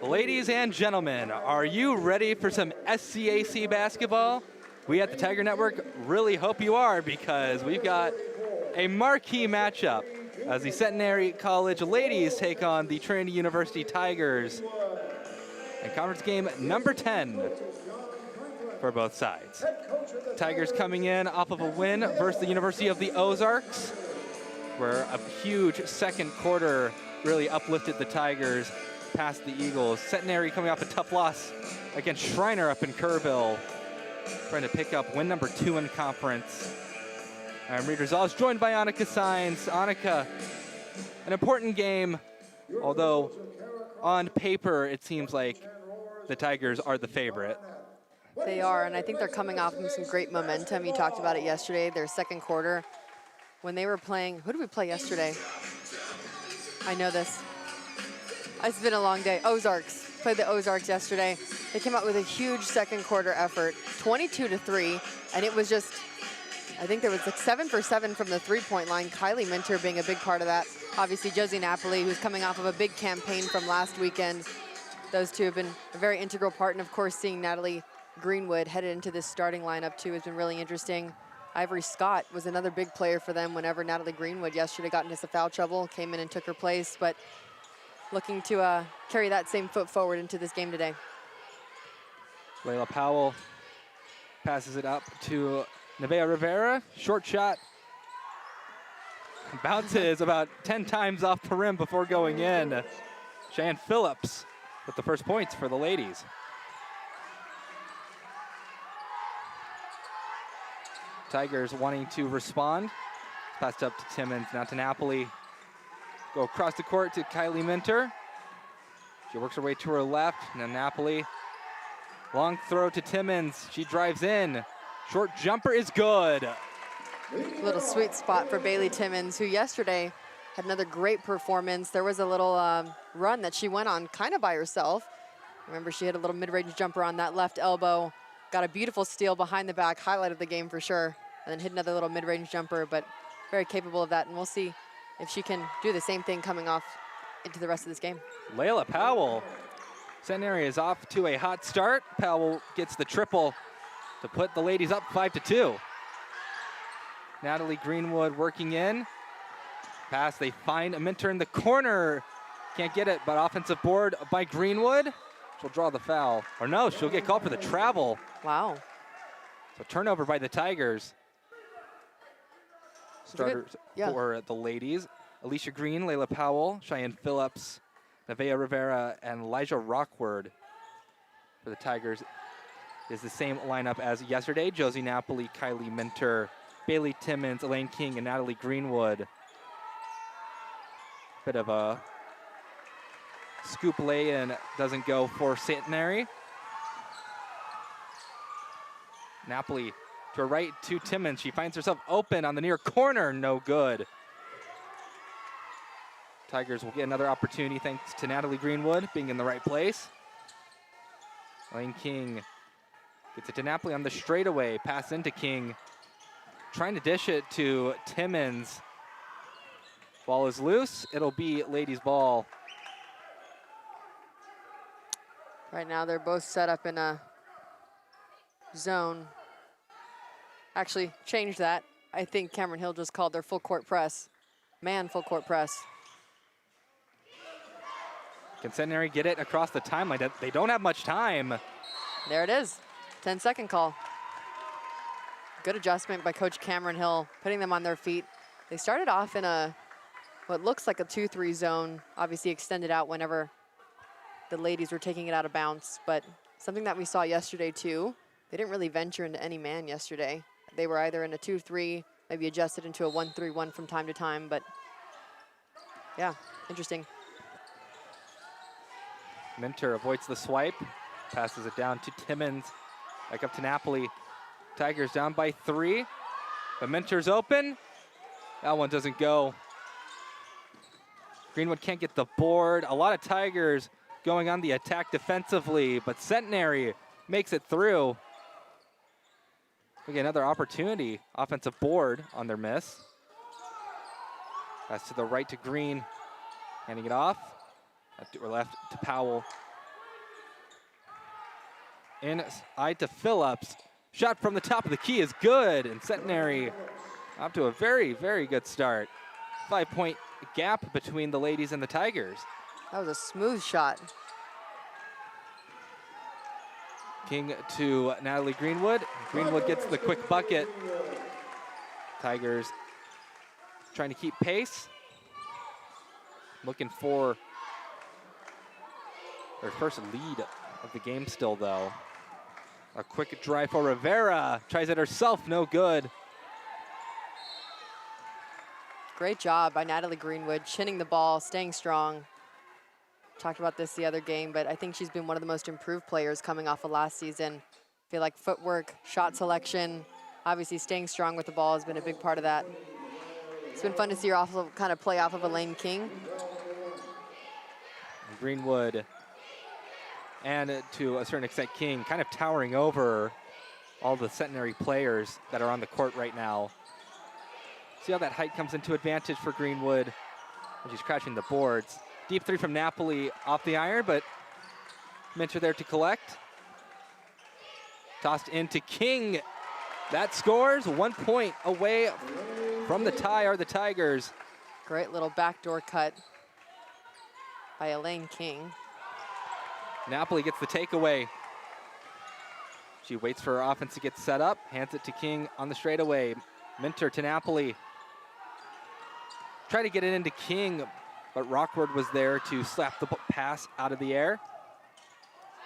Ladies and gentlemen, are you ready for some SCAC basketball? We at the Tiger Network really hope you are, because we've got a marquee matchup as the Centenary College ladies take on the Trinity University Tigers in conference game number 10 for both sides. Tigers coming in off of a win versus the University of the Ozarks, where a huge second quarter really uplifted the Tigers past the Eagles. Centenary coming off a tough loss against Shriner up in Kerrville, trying to pick up win number 2 in conference. I'm Reed Rosales, joined by Annika Saenz. Annika, an important game, although on paper it seems like the Tigers are the favorite. They are, and I think they're coming off from some great momentum. You talked about it yesterday, their second quarter. When they were playing, who did we play yesterday? I know this. It's been a long day. Ozarks. Played the Ozarks yesterday. They came out with a huge second quarter effort, 22-3, and it was just, I think there was like 7 for 7 from the three-point line. Kylie Minter being a big part of that. Obviously, Josie Napoli, who's coming off of a big campaign from last weekend. Those two have been a very integral part, and of course, seeing Natalie Greenwood headed into this starting lineup too has been really interesting. Ivory Scott was another big player for them whenever Natalie Greenwood yesterday got into some foul trouble, came in and took her place, but looking to carry that same foot forward into this game today. Layla Powell passes it up to Nevaeh Rivera. Short shot. Bounces about 10 times off the rim before going in. Cheyenne Phillips with the first points for the ladies. Tigers wanting to respond. Passed up to Timmons, now to Napoli. Go across the court to Kylie Minter. She works her way to her left, and then Napoli. Long throw to Timmons. She drives in. Short jumper is good. Little sweet spot for Bailey Timmons, who yesterday had another great performance. There was a little run that she went on kind of by herself. Remember, she had a little mid-range jumper on that left elbow. Got a beautiful steal behind the back, highlight of the game for sure. And then hit another little mid-range jumper, but very capable of that. And we'll see if she can do the same thing coming off into the rest of this game. Layla Powell. Centenary is off to a hot start. Powell gets the triple to put the ladies up 5-2. Natalie Greenwood working in. Pass, they find a Minter in the corner. Can't get it, but offensive board by Greenwood. She'll draw the foul. Or no, she'll get called for the travel. Wow. So turnover by the Tigers. Starters for the ladies. Alicia Green, Layla Powell, Cheyenne Phillips, Nevaeh Rivera, and Elijah Rockford for the Tigers is the same lineup as yesterday. Josie Napoli, Kylie Minter, Bailey Timmons, Elaine King, and Natalie Greenwood. Bit of a scoop lay-in doesn't go for Centenary. Napoli to her right to Timmons. She finds herself open on the near corner. No good. Tigers will get another opportunity thanks to Natalie Greenwood being in the right place. Elaine King gets it to Napoli on the straightaway. Pass into King. Trying to dish it to Timmons. Ball is loose. It'll be ladies' ball. Right now they're both set up in a zone. Actually, change that. I think Cameron Hill just called their full court press. Man, full court press. Can Centenary get it across the timeline? They don't have much time. There it is. 10-second call. Good adjustment by Coach Cameron Hill, putting them on their feet. They started off in what looks like a 2-3 zone, obviously extended out whenever the ladies were taking it out of bounds, but something that we saw yesterday too, they didn't really venture into any man yesterday. They were either in a 2-3, maybe adjusted into a 1-3-1 from time to time, but yeah, interesting. Minter avoids the swipe, passes it down to Timmons, back up to Napoli. Tigers down by 3, but Minter's open. That one doesn't go. Greenwood can't get the board. A lot of Tigers going on the attack defensively, but Centenary makes it through. We get another opportunity, offensive board on their miss. Pass to the right to Green, handing it off. Or left to Powell. inside to Phillips. Shot from the top of the key is good, and Centenary off to a very, very good start. 5-point gap between the ladies and the Tigers. That was a smooth shot. King to Natalie Greenwood. Greenwood gets the quick bucket. Tigers trying to keep pace. Looking for their first lead of the game still, though. A quick drive for Rivera. Tries it herself, no good. Great job by Natalie Greenwood, chinning the ball, staying strong. Talked about this the other game, but I think she's been one of the most improved players coming off of last season. I feel like footwork, shot selection, obviously staying strong with the ball has been a big part of that. It's been fun to see her also kind of play off of Elaine King. Greenwood, and to a certain extent King, kind of towering over all the Centenary players that are on the court right now. See how that height comes into advantage for Greenwood when she's crashing the boards. Deep three from Napoli off the iron, but Minter there to collect. Tossed into King. That scores. 1 point away from the tie are the Tigers. Great little backdoor cut by Elaine King. Napoli gets the takeaway. She waits for her offense to get set up, hands it to King on the straightaway. Minter to Napoli. Try to get it into King, but Rockford was there to slap the pass out of the air.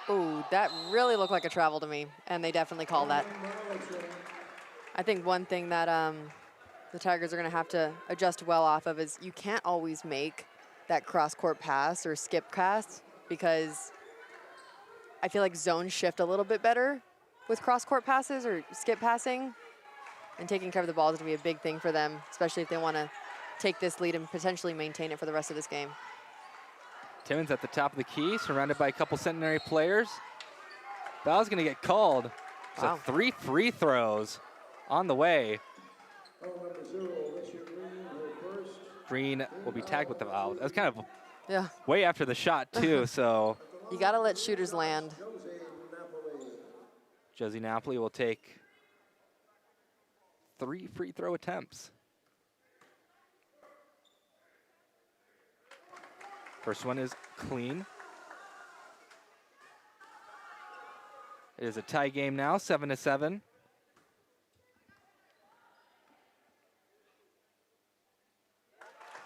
Ooh, that really looked like a travel to me, and they definitely call that. I think one thing that the Tigers are going to have to adjust well off of is you can't always make that cross-court pass or skip pass, because I feel like zones shift a little bit better with cross-court passes or skip passing, and taking care of the ball is going to be a big thing for them, especially if they want to take this lead and potentially maintain it for the rest of this game. Timmons at the top of the key, surrounded by a couple Centenary players. Foul's going to get called. Wow. So 3 free throws on the way. Green will be tagged with the foul. That's kind of way after the shot, too, so. You got to let shooters land. Josie Napoli will take 3 free throw attempts. First one is clean. It is a tie game now, 7-7.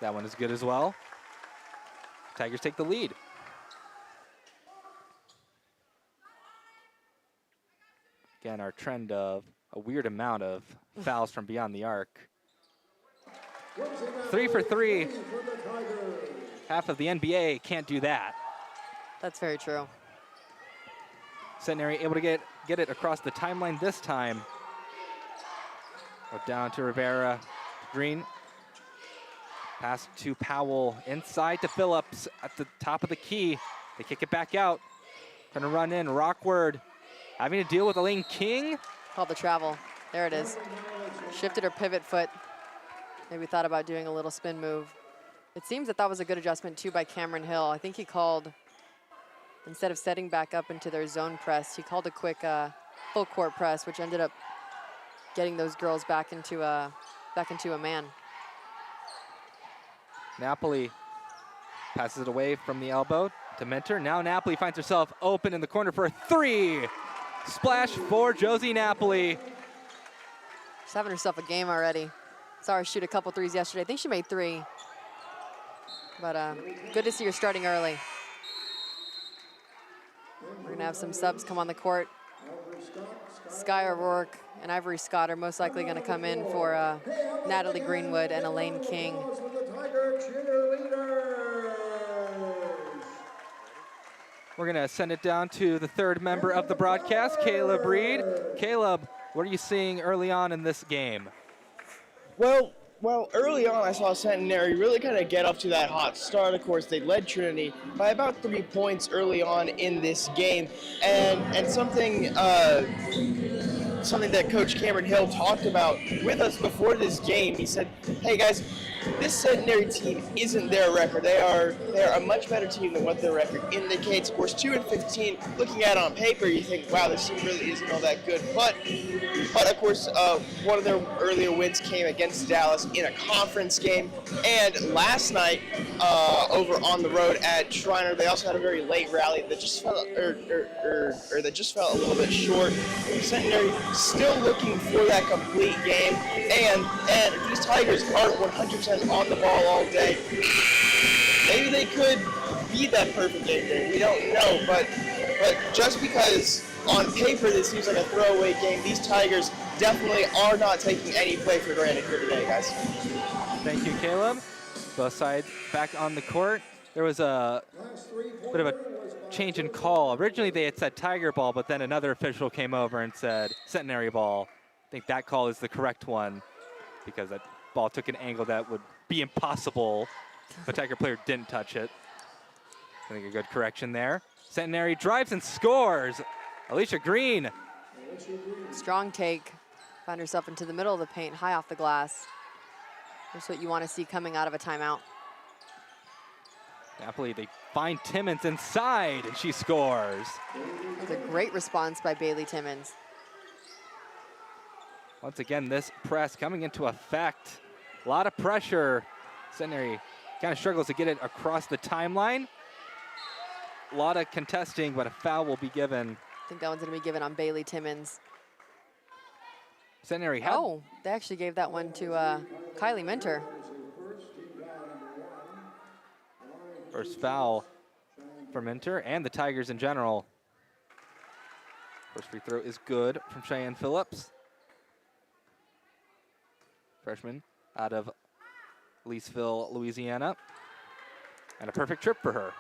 That one is good as well. Tigers take the lead. Again, our trend of a weird amount of fouls from beyond the arc. 3 for 3. Half of the NBA can't do that. That's very true. Centenary able to get it across the timeline this time. Down to Rivera. Green. Pass to Powell. Inside to Phillips at the top of the key. They kick it back out. Trying to run in. Rockford having to deal with Elaine King. Called the travel. There it is. Shifted her pivot foot. Maybe thought about doing a little spin move. It seems that was a good adjustment, too, by Cameron Hill. I think he called, instead of setting back up into their zone press, he called a quick full court press, which ended up getting those girls back into a man. Napoli passes it away from the elbow to Minter. Now Napoli finds herself open in the corner for a 3. Splash for Josie Napoli. She's having herself a game already. Saw her shoot a couple threes yesterday. I think she made 3. But good to see her starting early. We're going to have some subs come on the court. Sky O'Rourke and Ivory Scott are most likely going to come in for Natalie Greenwood and Elaine King. We're going to send it down to the third member of the broadcast, Caleb Reed. Caleb, what are you seeing early on in this game? Well, early on, I saw Centenary really kind of get up to that hot start. Of course, they led Trinity by about 3 points early on in this game, and something that Coach Cameron Hill talked about with us before this game. He said, "Hey guys, this Centenary team isn't their record. They are a much better team than what their record indicates. Of course, 2-15. Looking at it on paper, you think, wow, this team really isn't all that good. But of course, one of their earlier wins came against Dallas in a conference game, and last night over on the road at Shriner, they also had a very late rally that just fell that just fell a little bit short. Centenary still looking for that complete game, and these Tigers aren't 100% on the ball all day. Maybe they could be that perfect game day. We don't know, but just because on paper this seems like a throwaway game, these Tigers definitely are not taking any play for granted here today, guys. Thank you, Caleb. Both sides back on the court. There was a bit of a change in call. Originally they had said Tiger ball, but then another official came over and said Centenary ball. I think that call is the correct one because that ball took an angle that would be impossible. The Tiger player didn't touch it. I think a good correction there. Centenary drives and scores. Alicia Green. Strong take. Found herself into the middle of the paint, high off the glass. That's what you want to see coming out of a timeout. Napoli, they find Timmons inside, and she scores. That was a great response by Bailey Timmons. Once again, this press coming into effect. A lot of pressure. Centenary kind of struggles to get it across the timeline. A lot of contesting, but a foul will be given. I think that one's going to be given on Bailey Timmons. Centenary had... Oh, they actually gave that one to Kylie Minter. First foul for Minter and the Tigers in general. First free throw is good from Cheyenne Phillips. Freshman out of Leesville, Louisiana. And a perfect trip for her.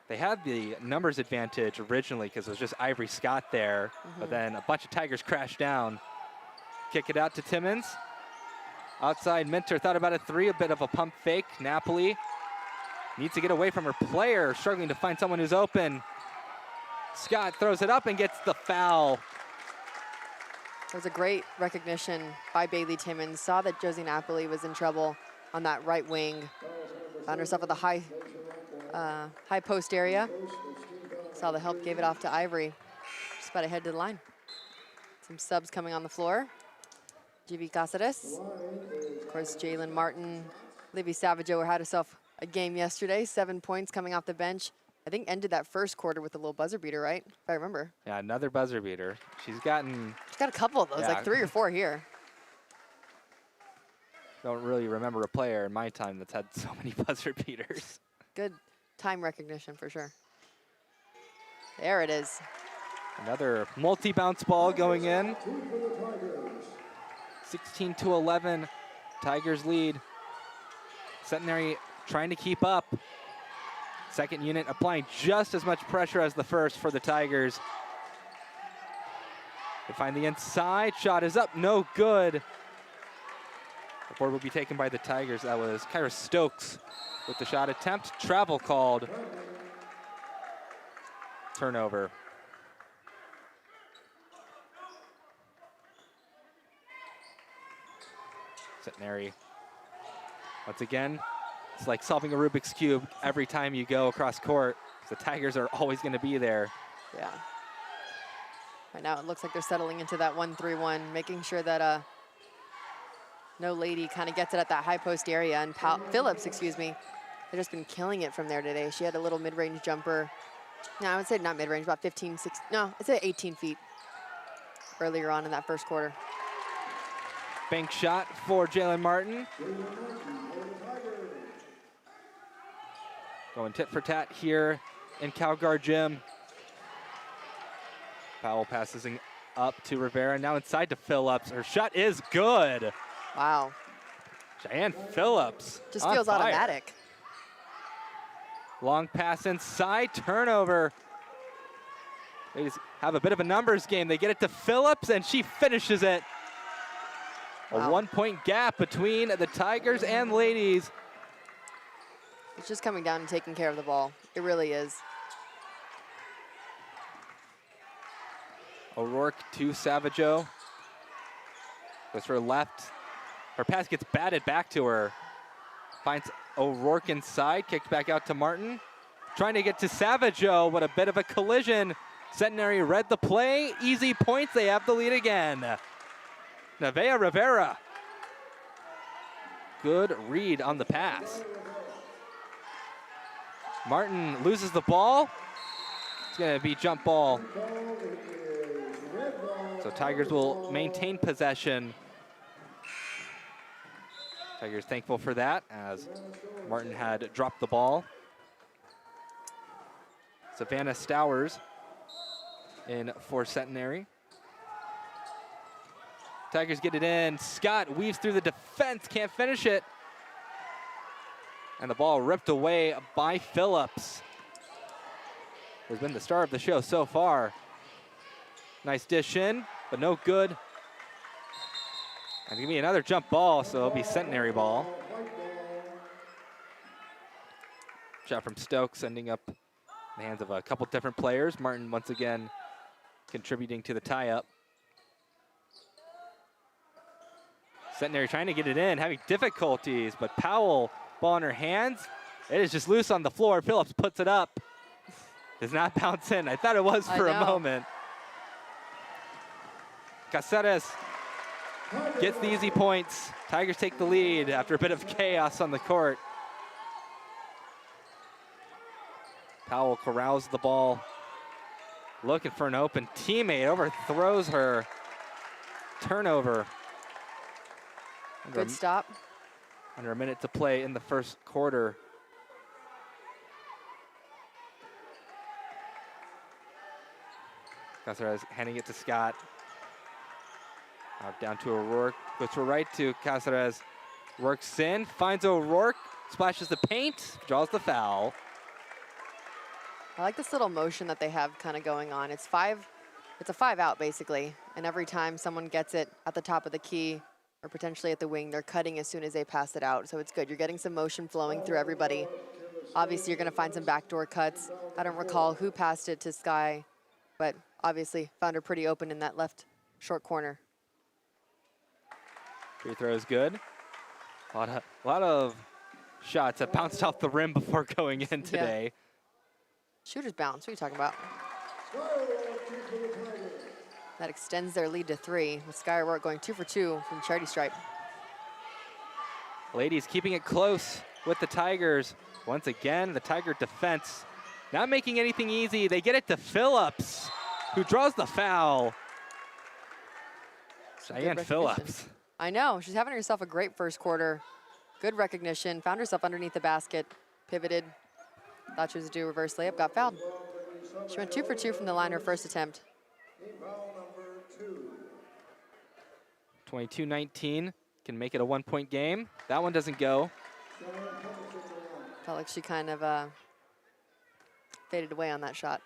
They had the numbers advantage originally because it was just Ivory Scott there, but then a bunch of Tigers crashed down. Kick it out to Timmons. Outside, Minter thought about a three, a bit of a pump fake. Napoli needs to get away from her player, struggling to find someone who's open. Scott throws it up and gets the foul. It was a great recognition by Bailey Timmons. Saw that Josie Napoli was in trouble on that right wing. Found herself at the high post area. Saw the help, gave it off to Ivory. Just about to head to the line. Some subs coming on the floor. G.V. Cáceres. Of course, Jalen Martin. Livy Savageau had herself a game yesterday. 7 points coming off the bench. I think ended that first quarter with a little buzzer beater, right? If I remember. Yeah, another buzzer beater. She's got a couple of those, yeah, like 3 or 4 here. Don't really remember a player in my time that's had so many buzzer beaters. Good time recognition for sure. There it is. Another multi-bounce ball going in. 16-11, Tigers lead. Centenary trying to keep up. Second unit applying just as much pressure as the first for the Tigers. They find the inside, shot is up, no good. The board will be taken by the Tigers. That was Kyra Stokes with the shot attempt. Travel called. Turnover. Centenary. Once again, it's like solving a Rubik's Cube every time you go across court. The Tigers are always going to be there. Yeah. Right now it looks like they're settling into that 1-3-1, making sure that no lady kind of gets it at that high post area. And Phillips, excuse me, they've just been killing it from there today. She had a little mid-range jumper. No, I would say not mid-range, about 15, 16, no, I'd say 18 feet earlier on in that first quarter. Bank shot for Jalen Martin. Going tit for tat here in Calgar Gym. Powell passes up to Rivera, now inside to Phillips. Her shot is good. Wow. Cheyenne Phillips. Just feels automatic. Long pass inside, turnover. They just have a bit of a numbers game. They get it to Phillips, and she finishes it. Wow. A 1 point gap between the Tigers and ladies. It's just coming down and taking care of the ball. It really is. O'Rourke to Savageau. Goes for left. Her pass gets batted back to her. Finds O'Rourke inside, kicked back out to Martin. Trying to get to Savageau, what a bit of a collision. Centenary read the play, easy points, they have the lead again. Nevaeh Rivera. Good read on the pass. Martin loses the ball. It's gonna be jump ball. So Tigers will maintain possession. Tigers thankful for that as Martin had dropped the ball. Savannah Stowers in for Centenary. Tigers get it in. Scott weaves through the defense, can't finish it. And the ball ripped away by Phillips, who's been the star of the show so far. Nice dish in, but no good. And give me another jump ball, so it'll be Centenary ball. Shot from Stokes ending up in the hands of a couple different players. Martin once again contributing to the tie-up. Centenary trying to get it in, having difficulties, but Powell, ball in her hands. It is just loose on the floor. Phillips puts it up. Does not bounce in. I thought it was for a moment. Caceres gets the easy points. Tigers take the lead after a bit of chaos on the court. Powell corrals the ball, looking for an open teammate, overthrows her. Turnover. Good stop. Under a minute to play in the first quarter. Caceres handing it to Scott. Down to O'Rourke, goes to right to Caceres. Works in, finds O'Rourke, splashes the paint, draws the foul. I like this little motion that they have kind of going on. It's a 5 out basically. And every time someone gets it at the top of the key or potentially at the wing, they're cutting as soon as they pass it out. So it's good. You're getting some motion flowing through everybody. Obviously, you're going to find some backdoor cuts. I don't recall who passed it to Sky, but obviously found her pretty open in that left short corner. Free throw is good. A lot of shots that bounced off the rim before going in today. Yeah. Shooter's bounce, what are you talking about? That extends their lead to 3, with Sky O'Rourke going 2 for 2 from charity stripe. Ladies keeping it close with the Tigers. Once again, the Tiger defense not making anything easy. They get it to Phillips, who draws the foul. Cheyenne Phillips. I know, she's having herself a great first quarter. Good recognition, found herself underneath the basket, pivoted. Thought she was due reverse layup, got fouled. She went 2 for 2 from the line her first attempt. 22-19, can make it a 1-point game. That one doesn't go. Felt like she kind of faded away on that shot.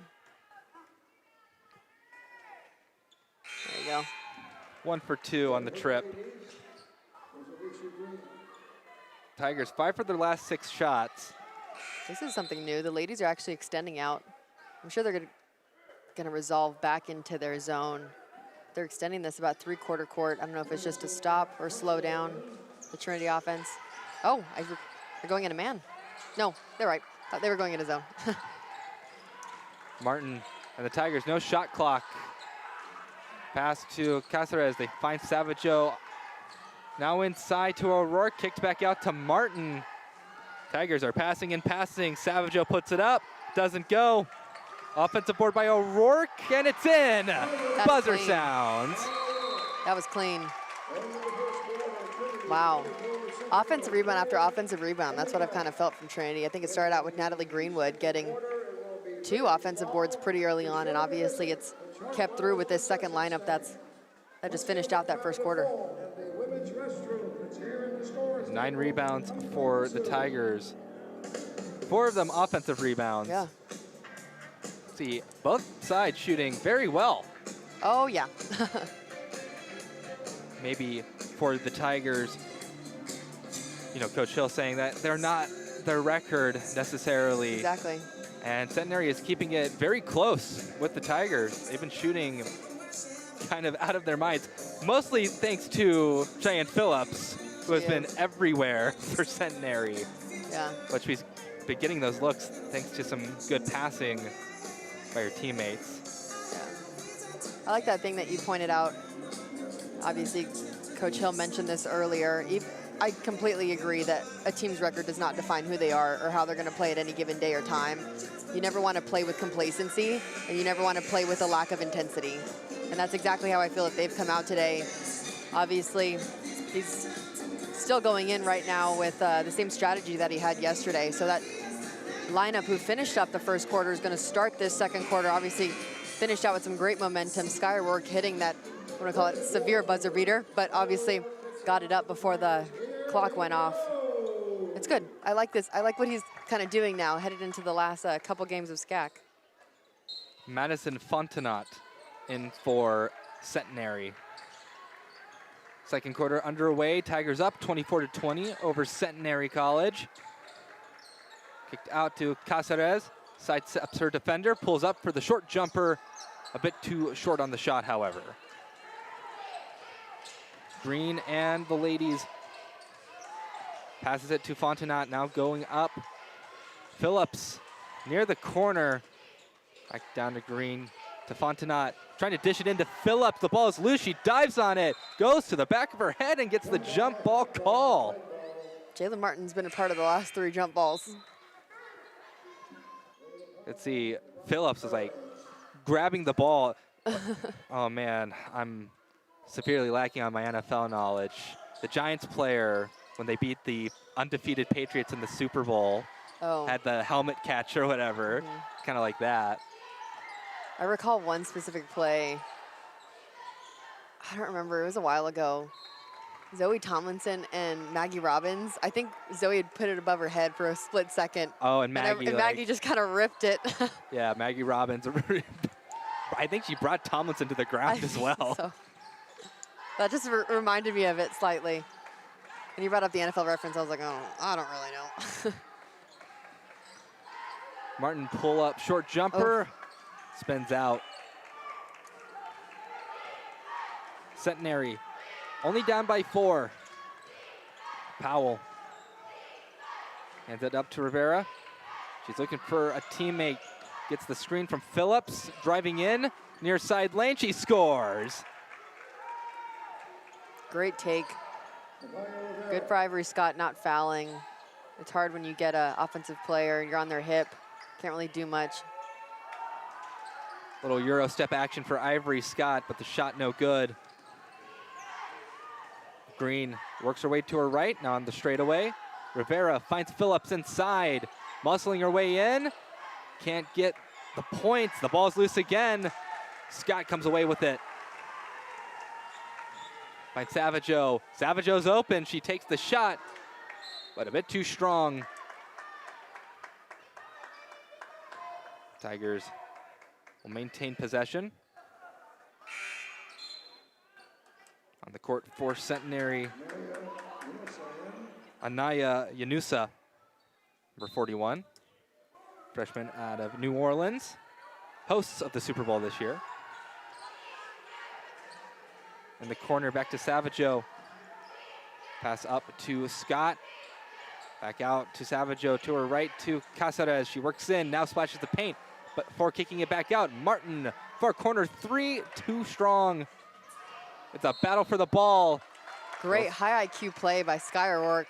There you go. 1 for 2 on the trip. Tigers 5 for their last 6 shots. This is something new. The ladies are actually extending out. I'm sure they're gonna resolve back into their zone. They're extending this about 3/4 court. I don't know if it's just to stop or slow down the Trinity offense. Oh, they're going in a man. No, they're right. Thought they were going in a zone. Martin and the Tigers, no shot clock. Pass to Caceres, they find Savageau. Now inside to O'Rourke, kicked back out to Martin. Tigers are passing and passing. Savageau puts it up, doesn't go. Offensive board by O'Rourke, and it's in. That's Buzzer clean. sounds. That was clean. Wow. Offensive rebound after offensive rebound. That's what I've kind of felt from Trinity. I think it started out with Natalie Greenwood getting 2 offensive boards pretty early on, and obviously it's kept through with this second lineup that just finished out that first quarter. 9 rebounds for the Tigers. 4 of them offensive rebounds. Yeah. See, both sides shooting very well. Oh, yeah. Maybe for the Tigers, you know, Coach Hill saying that they're not their record necessarily. Exactly. And Centenary is keeping it very close with the Tigers. They've been shooting kind of out of their minds, mostly thanks to Cheyenne Phillips, who has been is. everywhere for Centenary. Yeah. But she's been getting those looks thanks to some good passing by her teammates. I like that thing that you pointed out. Obviously, Coach Hill mentioned this earlier. I completely agree that a team's record does not define who they are or how they're going to play at any given day or time. You never want to play with complacency, and you never want to play with a lack of intensity. And that's exactly how I feel that they've come out today. Obviously, he's still going in right now with the same strategy that he had yesterday. So that lineup who finished up the first quarter is going to start this second quarter. Obviously, finished out with some great momentum. Skywork hitting that, what do I call it, severe buzzer beater, but obviously got it up before the clock went off. It's good. I like this. I like what he's kind of doing now, headed into the last couple games of SCAC. Madison Fontenot in for Centenary. Second quarter underway. Tigers up 24-20 over Centenary College. Kicked out to Caceres. Sidesteps her defender, pulls up for the short jumper. A bit too short on the shot, however. Green and the ladies. Passes it to Fontenot, now going up. Phillips near the corner. Back down to Green, to Fontenot. Trying to dish it into Phillips. The ball is loose. She dives on it. Goes to the back of her head and gets the jump ball call. Jalen Martin's been a part of the last 3 jump balls. Let's see. Phillips is like grabbing the ball. Oh, man. I'm severely lacking on my NFL knowledge. The Giants player, when they beat the undefeated Patriots in the Super Bowl, had the helmet catch or whatever. Kind of like that. I recall one specific play. I don't remember. It was a while ago. Zoe Tomlinson and Maggie Robbins. I think Zoe had put it above her head for a split second. Oh, and Maggie. And Maggie just kind of ripped it. Yeah, Maggie Robbins. I think she brought Tomlinson to the ground as well. So. That just reminded me of it slightly. And you brought up the NFL reference. I was like, oh, I don't really know. Martin pull up, short jumper. Spins out. Centenary only down by 4. Powell hands it up to Rivera. She's looking for a teammate. Gets the screen from Phillips. Driving in near side lane. She scores. Great take. Good for Ivory Scott not fouling. It's hard when you get an offensive player. You're on their hip. Can't really do much. Little Euro step action for Ivory Scott, but the shot no good. Green works her way to her right, now on the straightaway. Rivera finds Phillips inside, muscling her way in. Can't get the points. The ball's loose again. Scott comes away with it. Finds Savageau. Savageau's open. She takes the shot, but a bit too strong. Tigers will maintain possession. On the court for Centenary, Anaya Yanusa, number 41, freshman out of New Orleans, hosts of the Super Bowl this year. In the corner, back to Savageau. Pass up to Scott. Back out to Savageau, to her right to Caceres. She works in, now splashes the paint, but before kicking it back out, Martin, far corner 3, too strong. It's a battle for the ball. Great high IQ play by Skywork.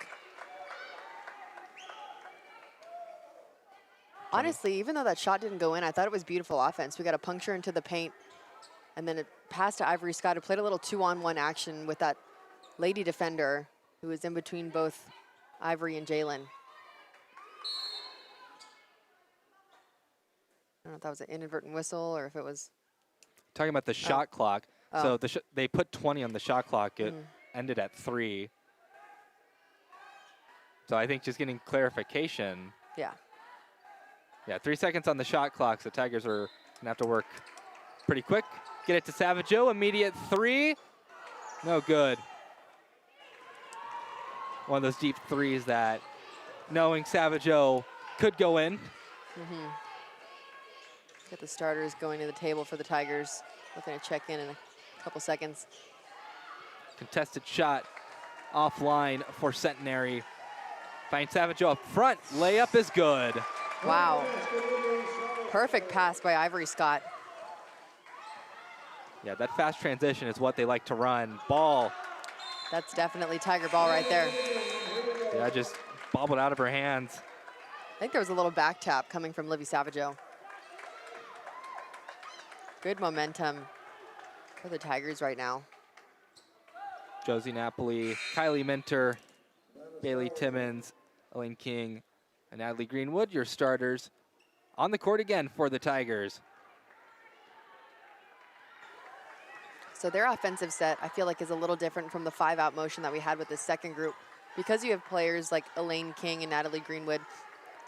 Honestly, even though that shot didn't go in, I thought it was beautiful offense. We got a puncture into the paint, and then it passed to Ivory Scott, who played a little 2-on-1 action with that lady defender who was in between both Ivory and Jalen. I don't know if that was an inadvertent whistle or if it was... Talking about the shot clock. So they put 20 on the shot clock. It ended at 3. So I think just getting clarification. Yeah. Yeah, 3 seconds on the shot clock, so Tigers are going to have to work pretty quick. Get it to Savageau, immediate 3. No good. One of those deep threes that, knowing Savageau, could go in. Get the starters going to the table for the Tigers. Looking to check in a couple seconds. Contested shot. offline for Centenary. Finds Savageau up front. Layup is good. Wow. Perfect pass by Ivory Scott. Yeah, that fast transition is what they like to run. Ball. That's definitely Tiger ball right there. Yeah, just bobbled out of her hands. I think there was a little back tap coming from Livy Savageau. Good momentum for the Tigers right now. Josie Napoli, Kylie Minter, Bailey Timmons, Elaine King, and Natalie Greenwood, your starters on the court again for the Tigers. So their offensive set, I feel like, is a little different from the 5-out motion that we had with the second group. Because you have players like Elaine King and Natalie Greenwood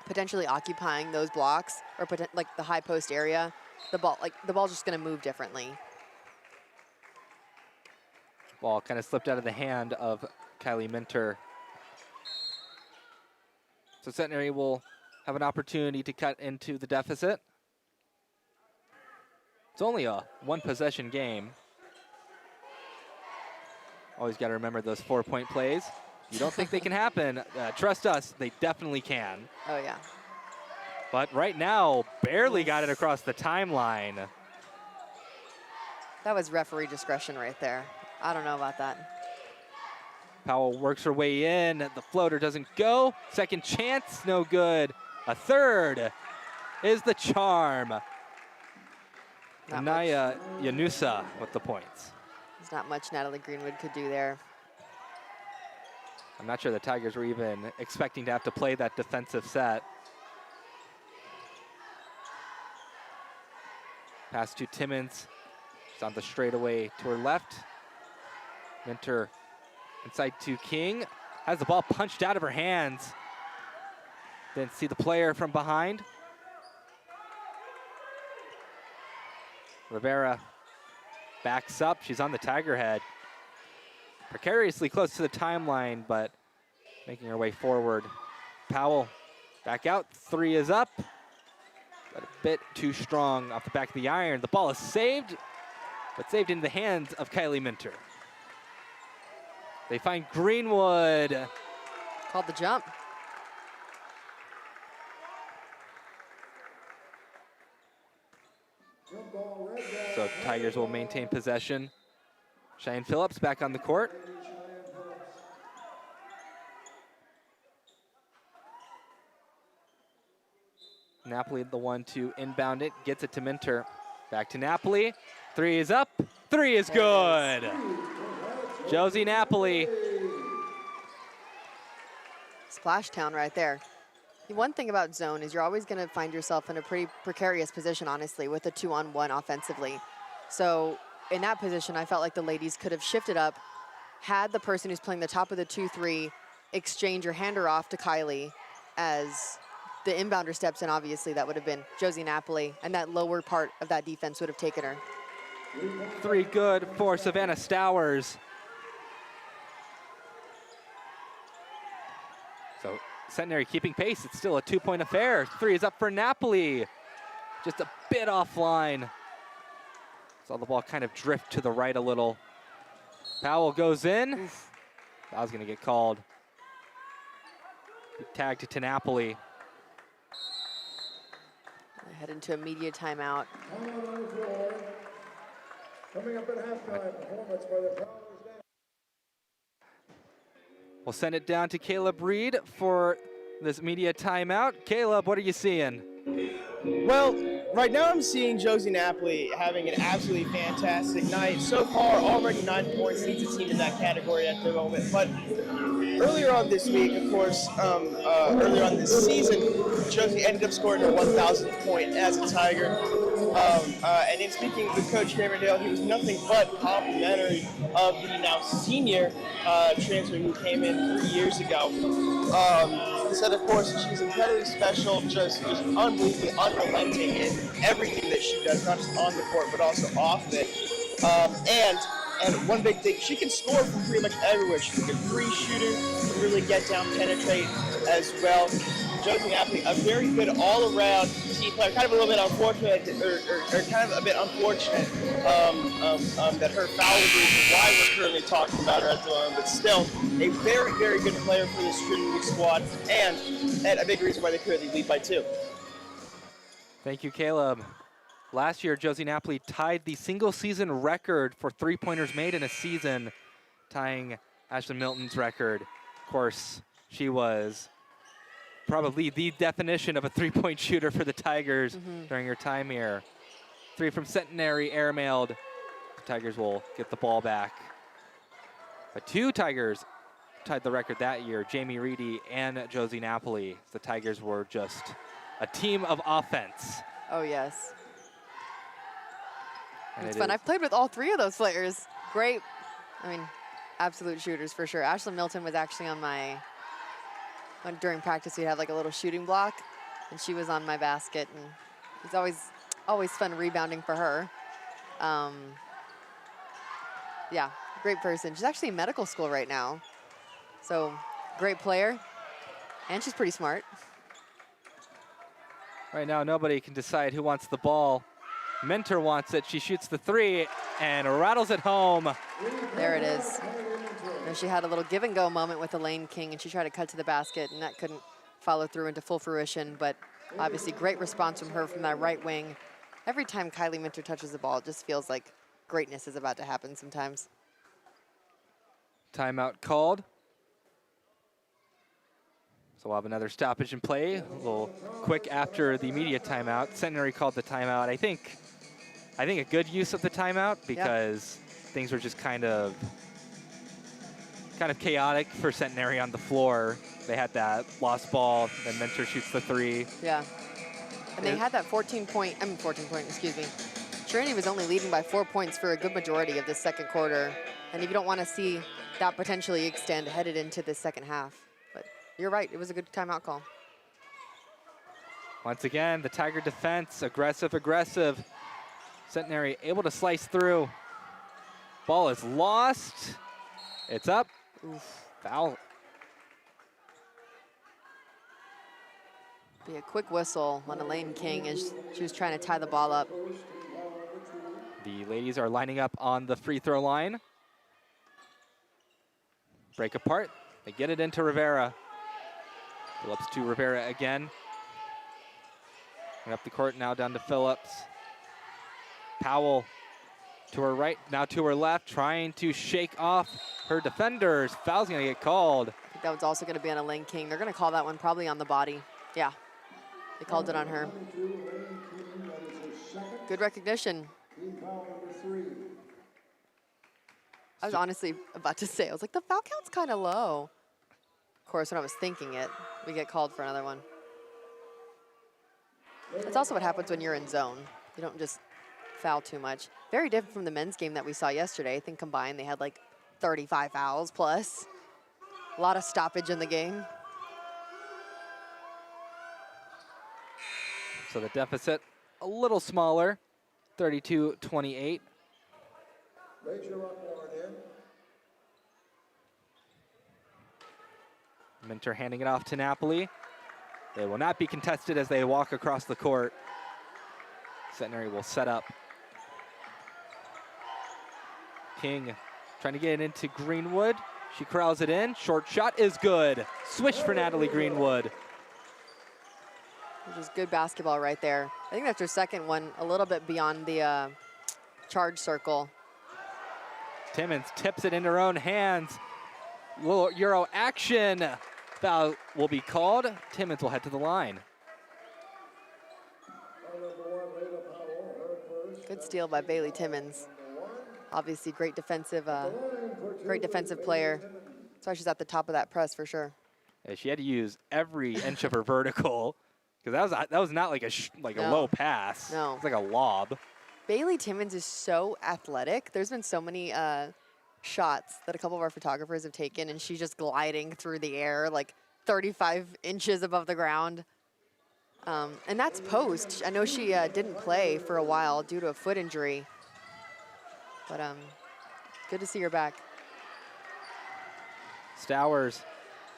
potentially occupying those blocks or like the high post area, the ball's just going to move differently. Ball kind of slipped out of the hand of Kylie Minter. So Centenary will have an opportunity to cut into the deficit. It's only a one-possession game. Always got to remember those 4-point plays. You don't think they can happen? Trust us, they definitely can. Oh, yeah. But right now, barely got it across the timeline. That was referee discretion right there. I don't know about that. Powell works her way in. The floater doesn't go. Second chance, no good. A third is the charm. Anaya Yanusa with the points. There's not much Natalie Greenwood could do there. I'm not sure the Tigers were even expecting to have to play that defensive set. Pass to Timmons. She's on the straightaway to her left. Minter inside to King. Has the ball punched out of her hands. Then see the player from behind. Rivera backs up. She's on the Tiger head. Precariously close to the timeline, but making her way forward. Powell back out. 3 is up. But a bit too strong off the back of the iron. The ball is saved, but saved in the hands of Kylie Minter. They find Greenwood. Called the jump. So Tigers will maintain possession. Cheyenne Phillips back on the court. Napoli the one to inbound it, gets it to Minter. Back to Napoli. 3 is up. 3 is good. Josie Napoli. Splash town right there. The one thing about zone is you're always going to find yourself in a pretty precarious position, honestly, with a 2-on-1 offensively. So in that position, I felt like the ladies could have shifted up, had the person who's playing the top of the 2-3 exchange or hand her off to Kylie as the inbounder steps in. Obviously, that would have been Josie Napoli, and that lower part of that defense would have taken her. 3 good for Savannah Stowers. So Centenary keeping pace. It's still a 2-point affair. 3 is up for Napoli. Just a bit offline. Saw the ball kind of drift to the right a little. Powell goes in. Oof. That was going to get called. Tag to Napoli. They head into a media timeout. Coming up at halftime, performance by the Prowlers. We'll send it down to Caleb Reed for this media timeout. Caleb, what are you seeing? Well, right now I'm seeing Josie Napoli having an absolutely fantastic night. So far, already 9 points, leads the team in that category at the moment. But earlier on this week, of course, earlier on this season, Josie ended up scoring her 1,000th point as a Tiger. And in speaking with Coach Cameron Dale, he was nothing but complimentary of the now senior transfer who came in 3 years ago. He said, of course, she's incredibly special, just unbelievably unrelenting in everything that she does, not just on the court, but also off it. And one big thing, she can score from pretty much everywhere. She's a good 3 shooter, can really get down, penetrate as well. Josie Napoli, a very good all-around team player. Kind of a little bit unfortunate, or kind of a bit unfortunate that her foul is the reason why we're currently talking about her at the moment. But still, a very, very good player for this Trinity squad, and a big reason why they currently lead by 2. Thank you, Caleb. Last year, Josie Napoli tied the single-season record for three-pointers made in a season, tying Ashley Milton's record. Of course, she was probably the definition of a three-point shooter for the Tigers during her time here. 3 from Centenary, airmailed. The Tigers will get the ball back. But 2 Tigers tied the record that year, Jamie Reedy and Josie Napoli. The Tigers were just a team of offense. Oh, yes. And It's fun. I've played with all 3 of those players. Great, absolute shooters for sure. Ashley Milton was actually on my, during practice we'd have like a little shooting block, and she was on my basket, and it's always fun rebounding for her. Yeah, great person. She's actually in medical school right now. So, great player, and she's pretty smart. Right now, nobody can decide who wants the ball. Mentor wants it. She shoots the 3 and rattles it home. There it is. And she had a little give and go moment with Elaine King, and she tried to cut to the basket, and that couldn't follow through into full fruition. But obviously, great response from her from that right wing. Every time Kylie Minter touches the ball, it just feels like greatness is about to happen sometimes. Timeout called. So we'll have another stoppage in play, a little quick after the media timeout. Centenary called the timeout. I think a good use of the timeout, because things were just kind of chaotic for Centenary on the floor. They had that lost ball, then Mentor shoots the 3. Yeah. And they had that 14-point, excuse me. Trinity was only leading by 4 points for a good majority of the second quarter. And if you don't want to see that potentially extend headed into the second half. But you're right, it was a good timeout call. Once again, the Tiger defense, aggressive. Centenary able to slice through. Ball is lost. It's up. Oof. Foul. Be a quick whistle on Elaine King as she was trying to tie the ball up. The ladies are lining up on the free throw line. Break apart. They get it into Rivera. Phillips to Rivera again. And up the court now down to Phillips. Powell to her right, now to her left, trying to shake off her defenders. Foul's gonna get called. I think that was also gonna be on Elaine King. They're gonna call that one probably on the body. Yeah, they called it on her. Good recognition. I was honestly about to say, I was like, the foul count's kind of low. Of course, when I was thinking it, we get called for another one. That's also what happens when you're in zone. You don't just foul too much. Very different from the men's game that we saw yesterday. I think combined they had like 35 fouls plus. A lot of stoppage in the game. So the deficit a little smaller, 32-28. Minter handing it off to Napoli. They will not be contested as they walk across the court. Centenary will set up. King trying to get it into Greenwood. She corrals it in. Short shot is good. Swish for Natalie Greenwood. Which is good basketball right there. I think that's her second one, a little bit beyond the charge circle. Timmons tips it into her own hands. Little Euro action. Foul will be called. Timmons will head to the line. Good steal by Bailey Timmons. Obviously, great defensive player. That's why she's at the top of that press for sure. Yeah, she had to use every inch of her vertical, because that was not like a low pass. No, it's like a lob. Bailey Timmons is so athletic. There's been so many shots that a couple of our photographers have taken, and she's just gliding through the air like 35 inches above the ground. And that's post. I know she didn't play for a while due to a foot injury, but good to see her back. Stowers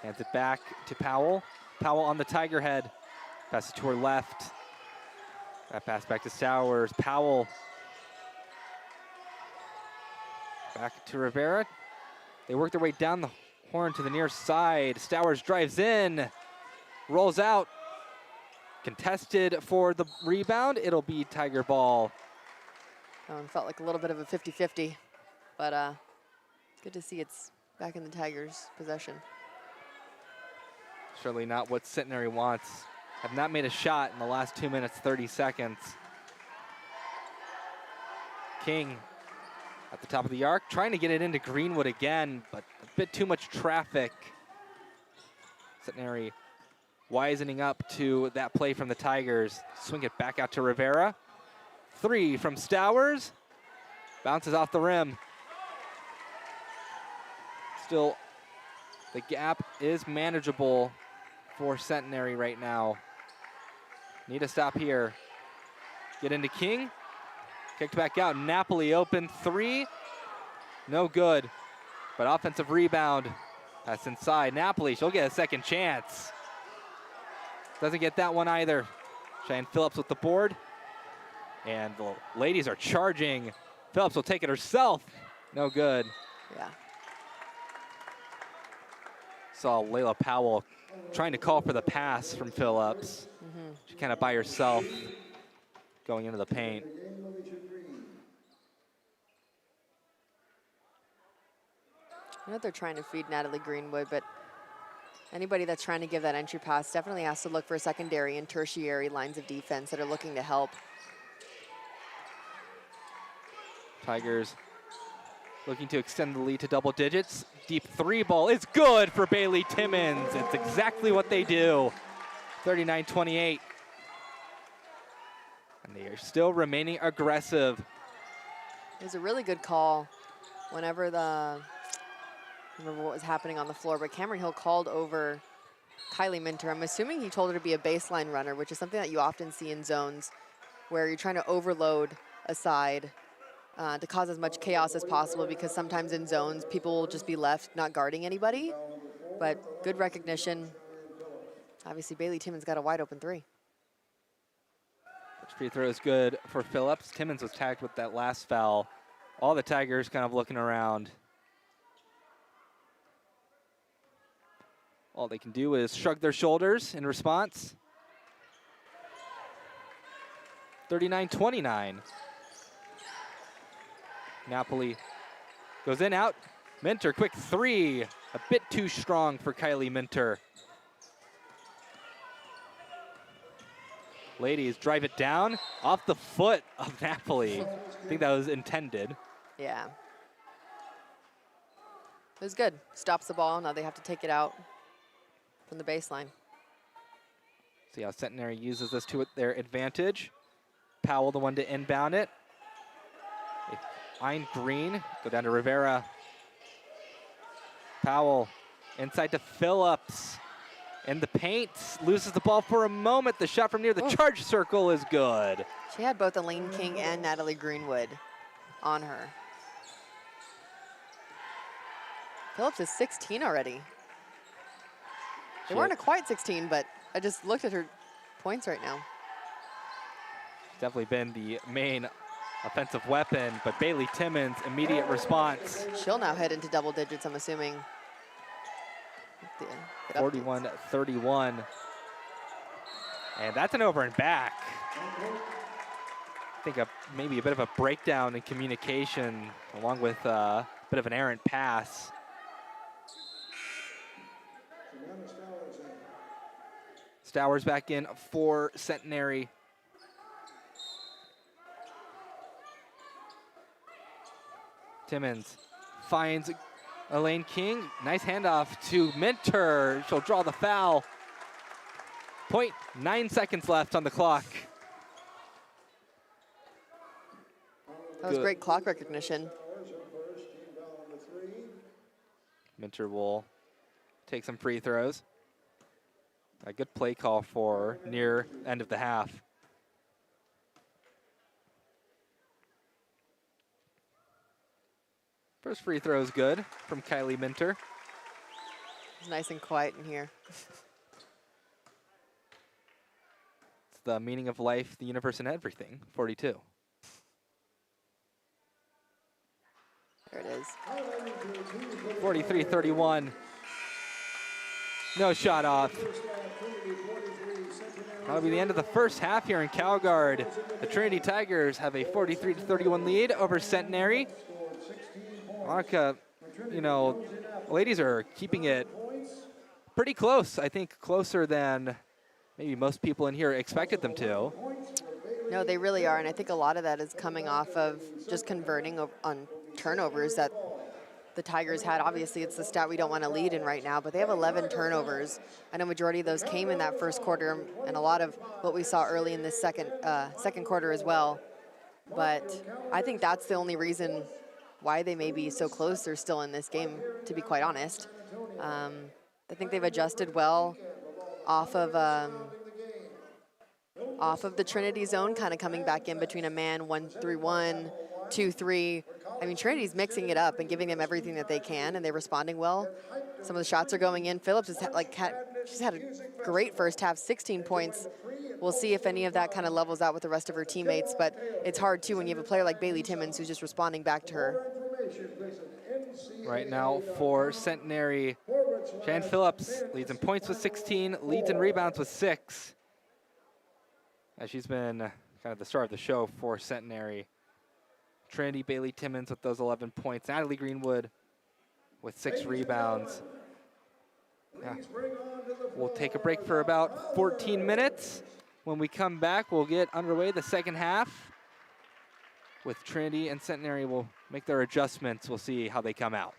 hands it back to Powell. Powell on the Tiger head. Pass it to her left. That pass back to Stowers. Powell. Back to Rivera. They work their way down the horn to the near side. Stowers drives in. Rolls out. Contested for the rebound. It'll be Tiger ball. That one felt like a little bit of a 50-50, but good to see it's back in the Tigers' possession. Surely not what Centenary wants. Have not made a shot in the last 2 minutes, 30 seconds. King at the top of the arc, trying to get it into Greenwood again, but a bit too much traffic. Centenary wisening up to that play from the Tigers. Swing it back out to Rivera. 3 from Stowers. Bounces off the rim. Still, the gap is manageable for Centenary right now. Need a stop here. Get into King. Kicked back out. Napoli open 3. No good. But offensive rebound. That's inside. Napoli, she'll get a second chance. Doesn't get that one either. Cheyenne Phillips with the board. And the ladies are charging. Phillips will take it herself. No good. Yeah. Saw Layla Powell trying to call for the pass from Phillips. She kind of by herself going into the paint. I know they're trying to feed Natalie Greenwood, but anybody that's trying to give that entry pass definitely has to look for secondary and tertiary lines of defense that are looking to help. Tigers looking to extend the lead to double digits. Deep 3 ball is good for Bailey Timmons. It's exactly what they do. 39-28. And they are still remaining aggressive. It was a really good call whenever I remember what was happening on the floor, but Cameron Hill called over Kylie Minter. I'm assuming he told her to be a baseline runner, which is something that you often see in zones where you're trying to overload a side to cause as much chaos as possible, because sometimes in zones, people will just be left not guarding anybody. But good recognition. Obviously, Bailey Timmons got a wide open 3. First free throw is good for Phillips. Timmons was tagged with that last foul. All the Tigers kind of looking around. All they can do is shrug their shoulders in response. 39-29. Napoli goes in, out. Minter, quick 3. A bit too strong for Kylie Minter. Ladies drive it down off the foot of Napoli. I think that was intended. Yeah. It was good. Stops the ball. Now they have to take it out from the baseline. See how Centenary uses this to their advantage. Powell, the one to inbound it. They find Green. Go down to Rivera. Powell inside to Phillips. In the paint, loses the ball for a moment. The shot from near the charge circle is good. She had both Elaine King and Natalie Greenwood on her. Phillips is 16 already. They weren't quite 16, but I just looked at her points right now. Definitely been the main offensive weapon, but Bailey Timmons, immediate response. She'll now head into double digits, I'm assuming. 41-31. And that's an over and back. I think maybe a bit of a breakdown in communication, along with a bit of an errant pass. Stowers back in for Centenary. Timmons finds Elaine King. Nice handoff to Minter. She'll draw the foul. 0.9 seconds left on the clock. That was great clock recognition. Minter will take some free throws. A good play call for near end of the half. First free throw is good from Kylie Minter. It's nice and quiet in here. the meaning of life, the universe, and everything. 42. There it is. 43-31. No shot off. That'll be the end of the first half here in Calgard. The Trinity Tigers have a 43-31 lead over Centenary. Monica, you know, ladies are keeping it pretty close. I think closer than maybe most people in here expected them to. No, they really are, and I think a lot of that is coming off of just converting on turnovers that the Tigers had. Obviously, it's the stat we don't want to lead in right now, but they have 11 turnovers. I know majority of those came in that first quarter, and a lot of what we saw early in this second quarter as well. But I think that's the only reason why they may be so close. They're still in this game, to be quite honest. I think they've adjusted well off of the Trinity zone, kind of coming back in between a man 1-3-1, 2-3. I mean, Trinity's mixing it up and giving them everything that they can, and they're responding well. Some of the shots are going in. Phillips has she's had a great first half, 16 points. We'll see if any of that kind of levels out with the rest of her teammates, but it's hard too when you have a player like Bailey Timmons who's just responding back to her. Right now for Centenary, Jan Phillips leads in points with 16, leads in rebounds with 6. As she's been kind of the star of the show for Centenary. Trinity, Bailey Timmons with those 11 points. Natalie Greenwood with 6 rebounds. Yeah. We'll take a break for about 14 minutes. When we come back, we'll get underway the second half with Trinity and Centenary. Will make their adjustments. We'll see how they come out.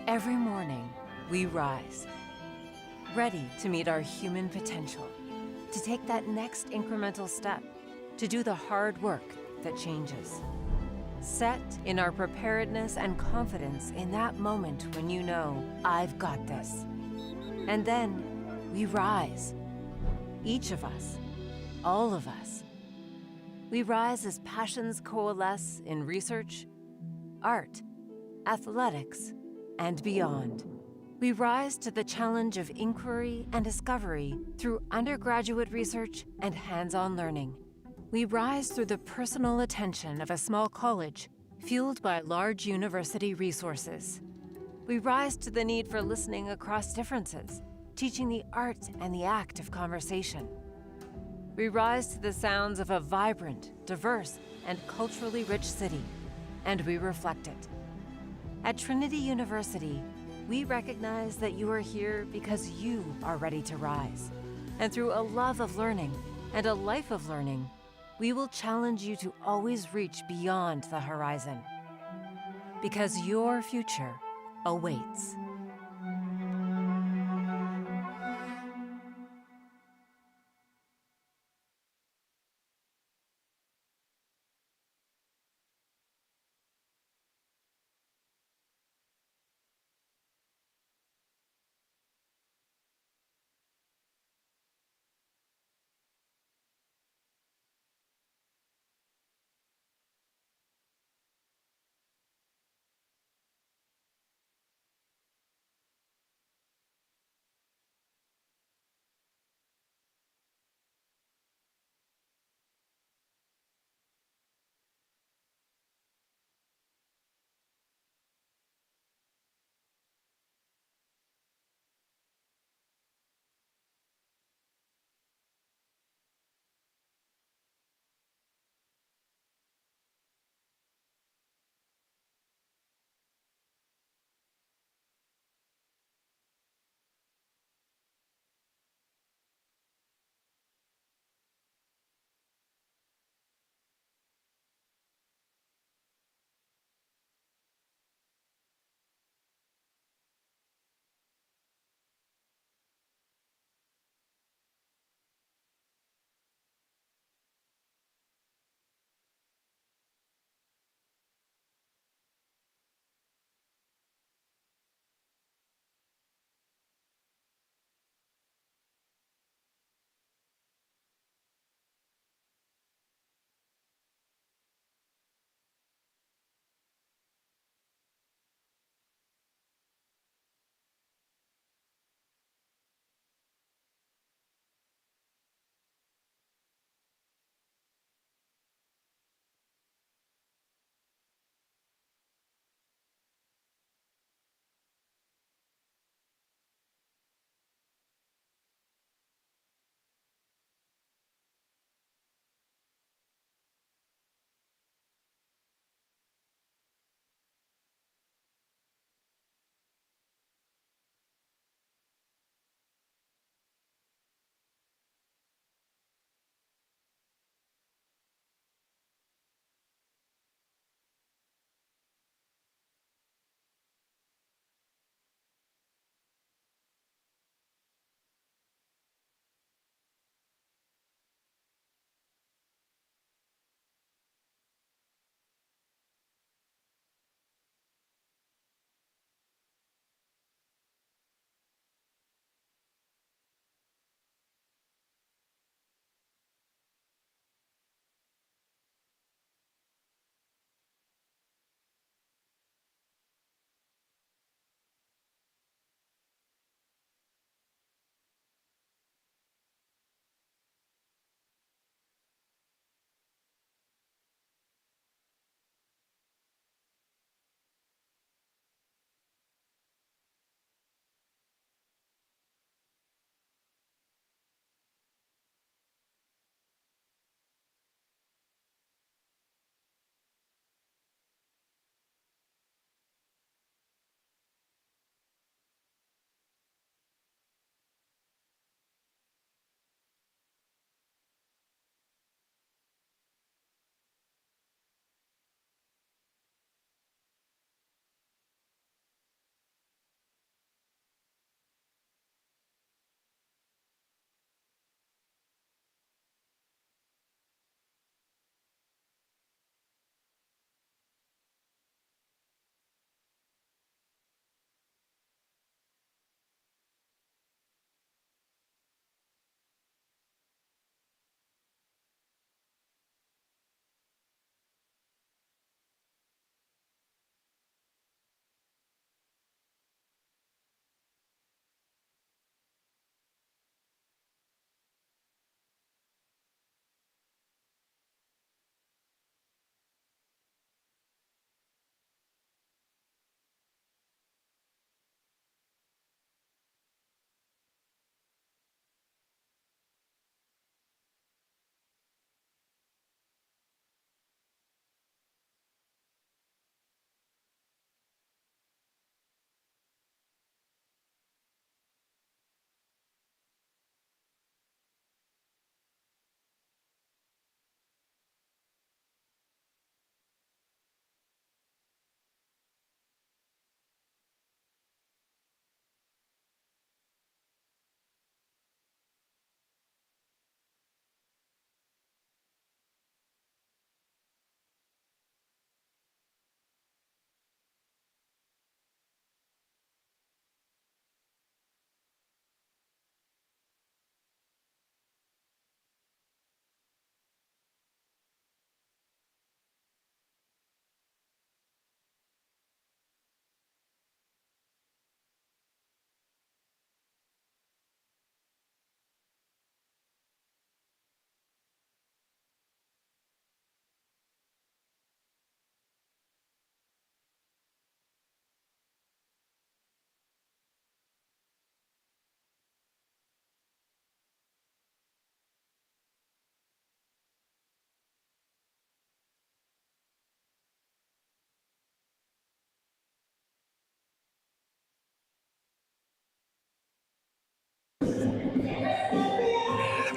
Every morning, we rise, ready to meet our human potential, to take that next incremental step, to do the hard work that changes. Set in our preparedness and confidence in that moment when you know, I've got this. And then we rise. Each of us, all of us. We rise as passions coalesce in research, art, athletics, and beyond. We rise to the challenge of inquiry and discovery through undergraduate research and hands-on learning. We rise through the personal attention of a small college fueled by large university resources. We rise to the need for listening across differences, teaching the art and the act of conversation. We rise to the sounds of a vibrant, diverse, and culturally rich city, and we reflect it. At Trinity University, we recognize that you are here because you are ready to rise. And through a love of learning and a life of learning, we will challenge you to always reach beyond the horizon. Because your future awaits.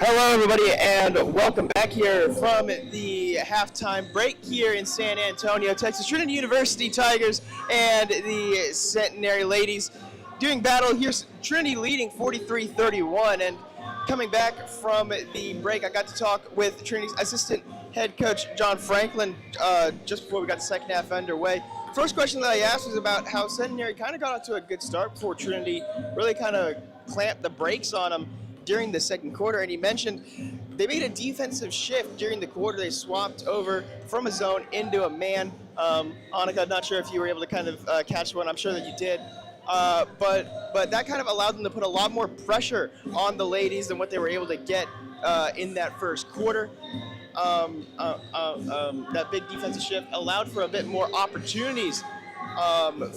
Hello, everybody, and welcome back here from the halftime break here in San Antonio, Texas. Trinity University Tigers and the Centenary ladies doing battle. Here's Trinity leading 43-31, and coming back from the break, I got to talk with Trinity's assistant head coach, John Franklin, just before we got the second half underway. First question that I asked was about how Centenary kind of got out to a good start before Trinity really kind of clamped the brakes on them during the second quarter, and he mentioned they made a defensive shift during the quarter. They swapped over from a zone into a man. Annika, not sure if you were able to kind of catch one. I'm sure that you did. But that kind of allowed them to put a lot more pressure on the ladies than what they were able to get in that first quarter. That big defensive shift allowed for a bit more opportunities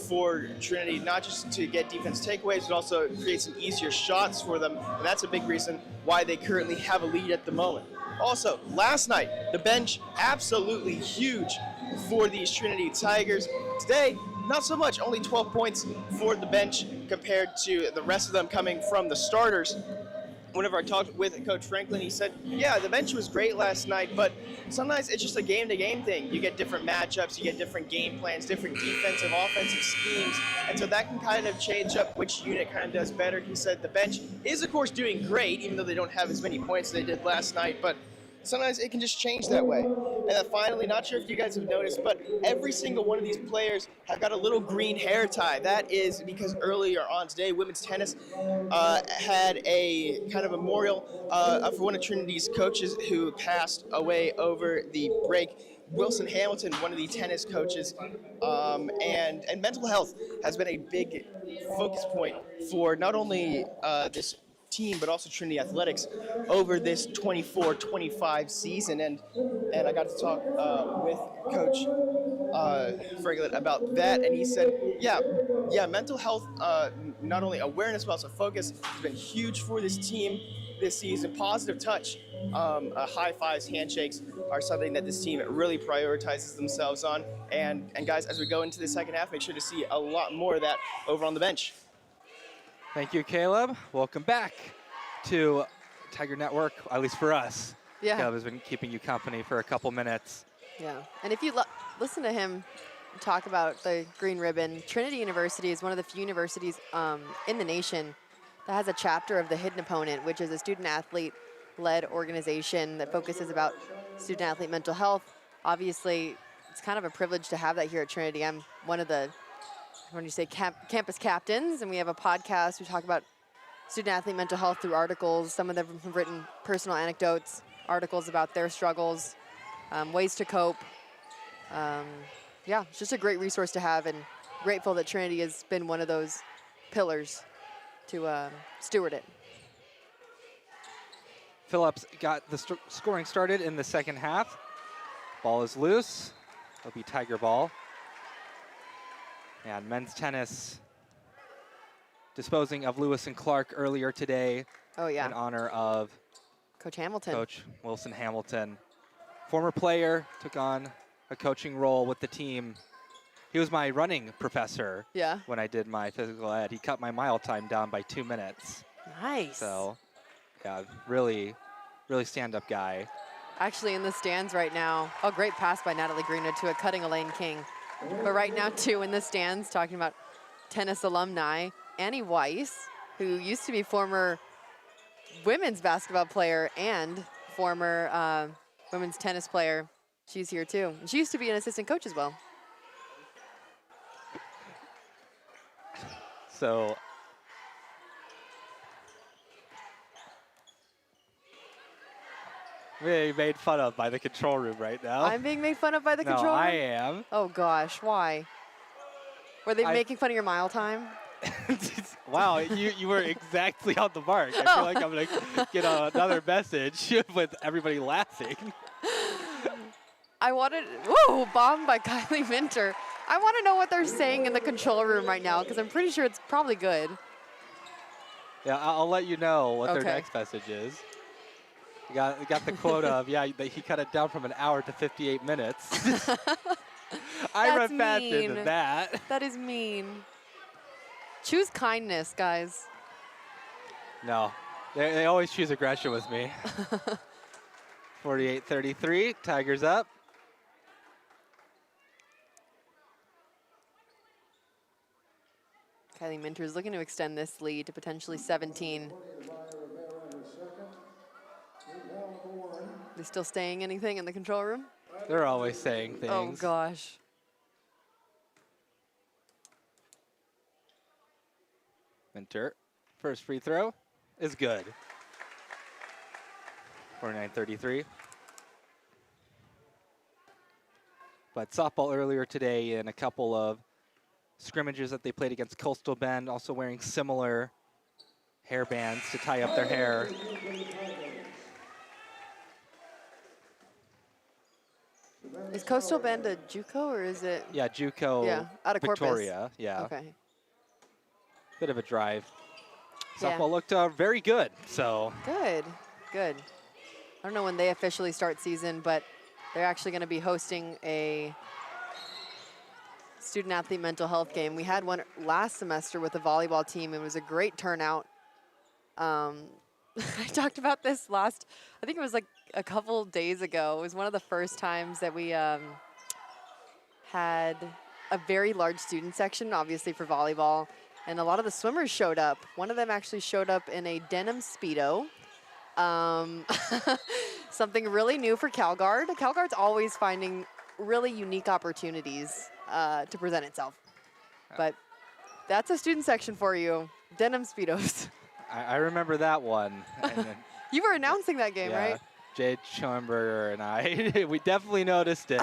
for Trinity, not just to get defense takeaways, but also create some easier shots for them. And that's a big reason why they currently have a lead at the moment. Also, last night, the bench absolutely huge for these Trinity Tigers. Today, not so much, only 12 points for the bench compared to the rest of them coming from the starters. Whenever I talked with Coach Franklin, he said, yeah, the bench was great last night, but sometimes it's just a game-to-game thing. You get different matchups, you get different game plans, different defensive, offensive schemes, and so that can kind of change up which unit kind of does better. He said the bench is, of course, doing great, even though they don't have as many points as they did last night, but sometimes it can just change that way. And then finally, not sure if you guys have noticed, but every single one of these players have got a little green hair tie. That is because earlier on today, women's tennis had a kind of memorial for one of Trinity's coaches who passed away over the break. Wilson Hamilton, one of the tennis coaches, and mental health has been a big focus point for not only this team, but also Trinity Athletics over this 24-25 season. And I got to talk with Coach Franklin about that, and he said, yeah, mental health, not only awareness, but also focus has been huge for this team this season. Positive touch, high fives, handshakes are something that this team really prioritizes themselves on. And guys, as we go into the second half, make sure to see a lot more of that over on the bench. Thank you, Caleb. Welcome back to Tiger Network, at least for us. Yeah. Caleb has been keeping you company for a couple minutes. Yeah, and if you listen to him talk about the green ribbon, Trinity University is one of the few universities in the nation that has a chapter of the Hidden Opponent, which is a student-athlete-led organization that focuses about student-athlete mental health. Obviously, it's kind of a privilege to have that here at Trinity. I'm one of the, when you say campus captains, and we have a podcast. We talk about student-athlete mental health through articles. Some of them have written personal anecdotes, articles about their struggles, ways to cope. Yeah, it's just a great resource to have, and grateful that Trinity has been one of those pillars to steward it. Phillips got the scoring started in the second half. Ball is loose. It'll be Tiger ball. And men's tennis disposing of Lewis and Clark earlier today. Oh, yeah. In honor of Coach Hamilton. Coach Wilson Hamilton. Former player, took on a coaching role with the team. He was my running professor. Yeah. When I did my physical ed. He cut my mile time down by 2 minutes. Nice. So, yeah, really, really stand-up guy. Actually in the stands right now. Oh, great pass by Natalie Greenwood to a cutting Elaine King. But right now, too, in the stands, talking about tennis alumni, Annie Weiss, who used to be former women's basketball player and former women's tennis player. She's here, too. And she used to be an assistant coach as well. So, being made fun of by the control room right now. I'm being made fun of by the control room? I am. Oh, gosh. Why? Were they making fun of your mile time? Wow, you were exactly on the mark. I feel like I'm going to get another message with everybody laughing. I wanted, whoa, bombed by Kylie Minter. I want to know what they're saying in the control room right now, because I'm pretty sure it's probably good. Yeah, I'll let you know what their next message is. We got the quote of, yeah, he cut it down from an hour to 58 minutes. I run faster than that. That is mean. Choose kindness, guys. No, They always choose aggression with me. 48-33, Tigers up. Kylie Minter is looking to extend this lead to potentially 17. They still saying anything in the control room? They're always saying things. Oh, gosh. Minter, first free throw is good. 49-33. But softball earlier today in a couple of scrimmages that they played against Coastal Bend, also wearing similar hair bands to tie up their hair. Is Coastal Bend a JUCO or is it? Yeah, JUCO, Yeah, out of Corpus. Victoria. Yeah, Okay. bit of a drive. Yeah. Softball looked very good, so. Good, good. I don't know when they officially start season, but they're actually going to be hosting a student-athlete mental health game. We had one last semester with the volleyball team. It was a great turnout. I talked about this I think it was like a couple days ago. It was one of the first times that we had a very large student section, obviously for volleyball, and a lot of the swimmers showed up. One of them actually showed up in a denim Speedo. Something really new for CalGuard. CalGuard's always finding really unique opportunities to present itself. But that's a student section for you, denim Speedos. I remember that one. And then, You were announcing that game, yeah, right? Jade Schoenberger and I, we definitely noticed it.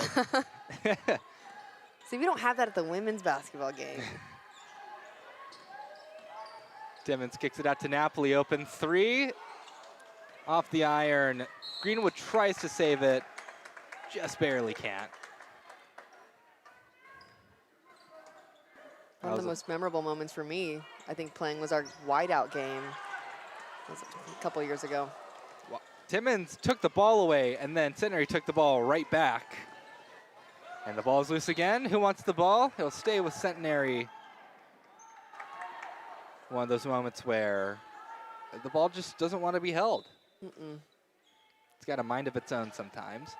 See, we don't have that at the women's basketball game. Timmons kicks it out to Napoli, open three. Off the iron. Greenwood tries to save it, just barely can't. One of the most memorable moments for me, I think, playing was our whiteout game. That was a couple years ago. Well, Timmons took the ball away, and then Centenary took the ball right back. And the ball is loose again. Who wants the ball? He'll stay with Centenary. One of those moments where the ball just doesn't want to be held. It's got a mind of its own sometimes.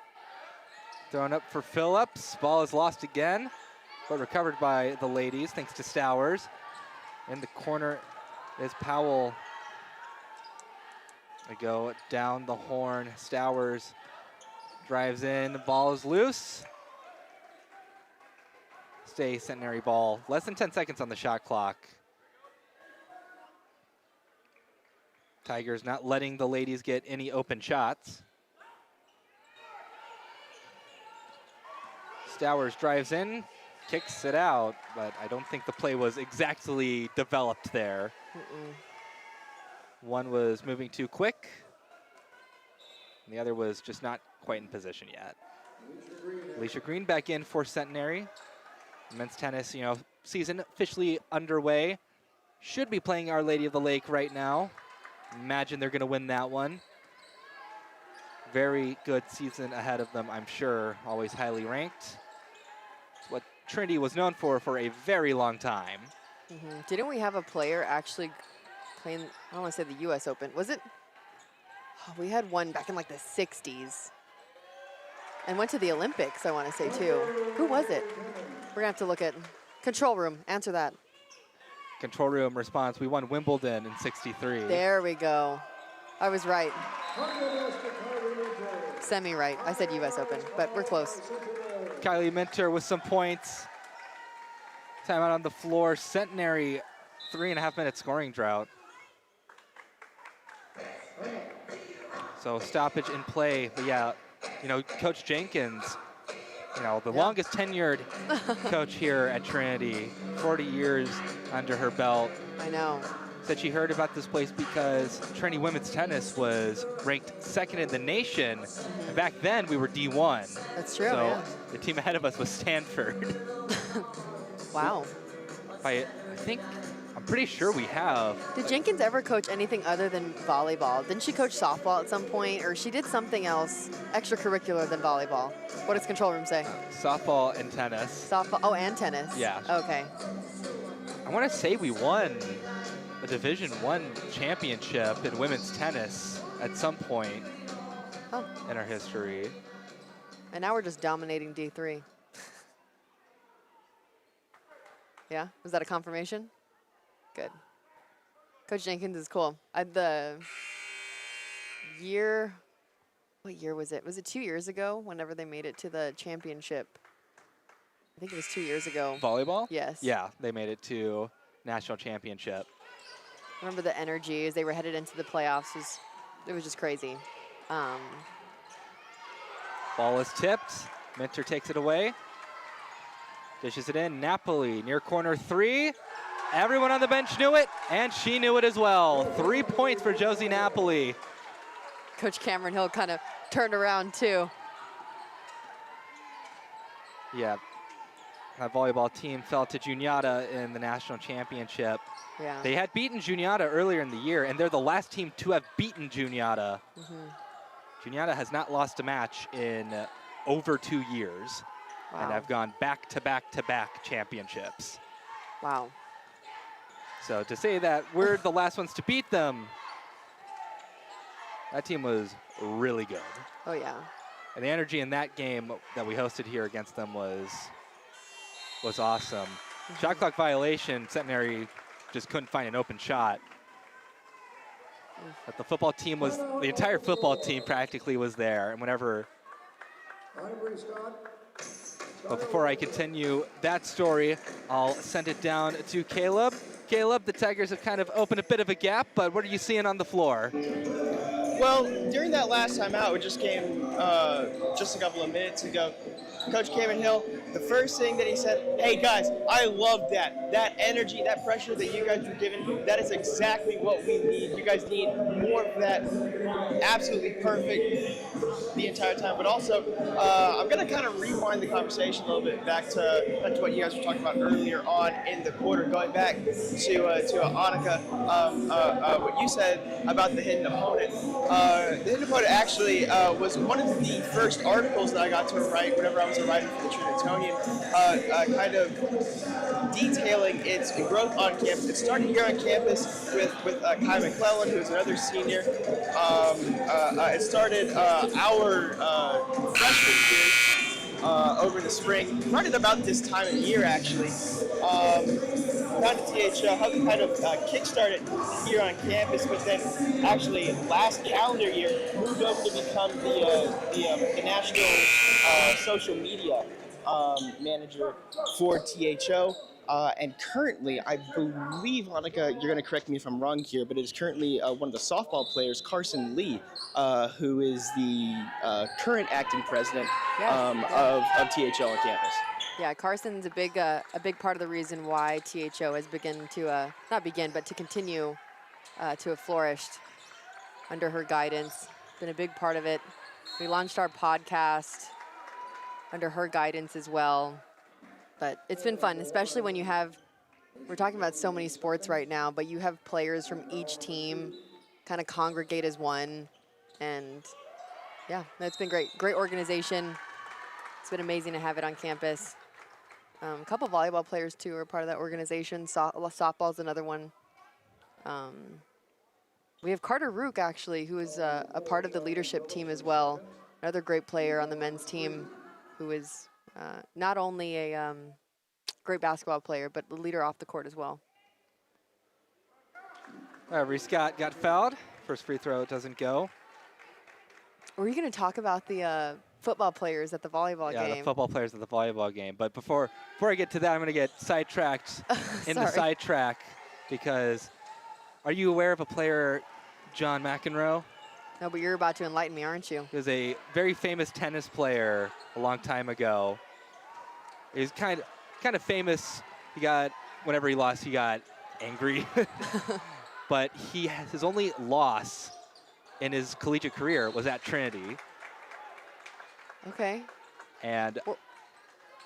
Thrown up for Phillips. Ball is lost again, but recovered by the ladies thanks to Stowers. In the corner is Powell. They go down the horn. Stowers drives in. The ball is loose. Stay Centenary ball. Less than 10 seconds on the shot clock. Tigers not letting the ladies get any open shots. Stowers drives in, kicks it out, but I don't think the play was exactly developed there. One was moving too quick, and the other was just not quite in position yet. Alicia Green back in for Centenary. Men's tennis, season officially underway. Should be playing Our Lady of the Lake right now. Imagine they're going to win that one. Very good season ahead of them, I'm sure. Always highly ranked. It's what Trinity was known for a very long time. Didn't we have a player actually playing, I don't want to say the U.S. Open. Was it? Oh, we had one back in like the 60s. And went to the Olympics, I want to say, too. Who was it? We're going to have to look at control room. Answer that. Control room response, we won Wimbledon in '63. There we go. I was right. Semi-right. I said U.S. Open, but we're close. Kylie Minter with some points. Timeout on the floor. Centenary, 3.5-minute scoring drought. So stoppage in play. But yeah, Coach Jenkins, the longest tenured coach here at Trinity, 40 years under her belt. I know. Said she heard about this place because Trinity women's tennis was ranked second in the nation. And back then, we were D1. That's true, So yeah. the team ahead of us was Stanford. Wow. I'm pretty sure we have. Did Jenkins ever coach anything other than volleyball? Didn't she coach softball at some point, or she did something else extracurricular than volleyball? What does control room say? Softball and tennis. Softball. Oh, and tennis. Yeah. Okay. I want to say we won a Division I championship in women's tennis at some point in our history. And now we're just dominating D3. Yeah, was that a confirmation? Good. Coach Jenkins is cool. What year was it? Was it 2 years ago whenever they made it to the championship? I think it was 2 years ago. Volleyball? Yes. Yeah, they made it to national championship. Remember the energy as they were headed into the playoffs it was just crazy. Ball is tipped. Minter takes it away. Dishes it in. Napoli near corner 3. Everyone on the bench knew it, and she knew it as well. 3 points for Josie Napoli. Coach Cameron Hill kind of turned around too. Yeah, that volleyball team fell to Juniata in the national championship. Yeah. They had beaten Juniata earlier in the year, and they're the last team to have beaten Juniata. Juniata has not lost a match in over 2 years. Wow. And have gone back-to-back-to-back championships. Wow. So to say that we're the last ones to beat them, that team was really good. Oh, yeah. And the energy in that game that we hosted here against them was awesome. Shot clock violation, Centenary just couldn't find an open shot. But the entire football team practically was there. And but before I continue that story, I'll send it down to Caleb. Caleb, the Tigers have kind of opened a bit of a gap, but what are you seeing on the floor? Well, during that last time out, which just came just a couple of minutes ago, Coach Cameron Hill, the first thing that he said, hey guys, I love that. That energy, that pressure that you guys were given, that is exactly what we need. You guys need more of that. Absolutely perfect the entire time. But also, I'm going to kind of rewind the conversation a little bit back to what you guys were talking about earlier on in the quarter, going back to Annika, what you said about the hidden opponent. The hidden opponent actually was one of the first articles that I got to write whenever I was a writer for the Trinitonian, kind of detailing its growth on campus. It started here on campus with Kai McClellan, who's another senior. It started our freshman year over the spring, right at about this time of year, actually. Down to THL, how kind of kickstarted here on campus, but then actually last calendar year moved over to become the national social media manager for THO. And currently, I believe, Annika, you're going to correct me if I'm wrong here, but it is currently one of the softball players, Carson Lee, who is the current acting president of THO on campus. Yeah, Carson's a big part of the reason why THO has to continue to have flourished under her guidance. Been a big part of it. We launched our podcast under her guidance as well. But it's been fun, especially when we're talking about so many sports right now, but you have players from each team kind of congregate as one. And yeah, it's been great. Great organization. It's been amazing to have it on campus. A couple volleyball players, too, are part of that organization. Softball's another one. We have Carter Rook, actually, who is a part of the leadership team as well. Another great player on the men's team who is not only a great basketball player, but the leader off the court as well. Reese Scott got fouled. First free throw doesn't go. Were you going to talk about the football players at the volleyball game? Yeah, the football players at the volleyball game. But before I get to that, I'm going to get sidetracked in the sidetrack because are you aware of a player, John McEnroe? No, but you're about to enlighten me, aren't you? He was a very famous tennis player a long time ago. He was kind of famous. Whenever he lost, he got angry. But his only loss in his collegiate career was at Trinity. Okay. And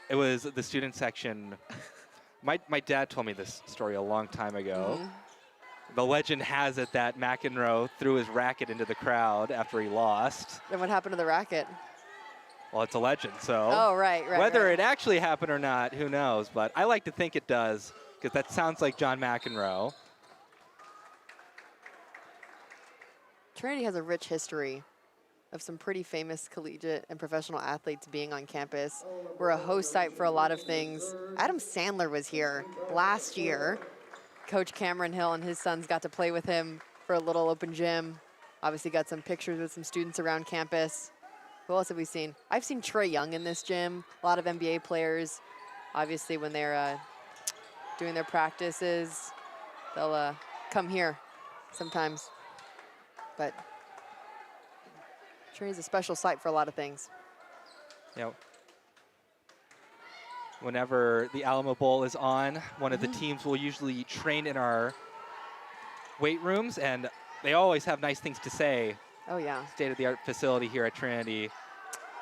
it was the student section. My dad told me this story a long time ago. Mm-hmm. The legend has it that McEnroe threw his racket into the crowd after he lost. Then what happened to the racket? Well, it's a legend, so. Oh, right. Whether it actually happened or not, who knows? But I like to think it does, because that sounds like John McEnroe. Trinity has a rich history of some pretty famous collegiate and professional athletes being on campus. We're a host site for a lot of things. Adam Sandler was here last year. Coach Cameron Hill and his sons got to play with him for a little open gym. Obviously got some pictures with some students around campus. Who else have we seen? I've seen Trey Young in this gym. A lot of NBA players. Obviously when they're doing their practices, they'll come here sometimes. But Trinity's a special site for a lot of things. You know, whenever the Alamo Bowl is on, one of the teams will usually train in our weight rooms, and they always have nice things to say. Oh, yeah. State-of-the-art facility here at Trinity.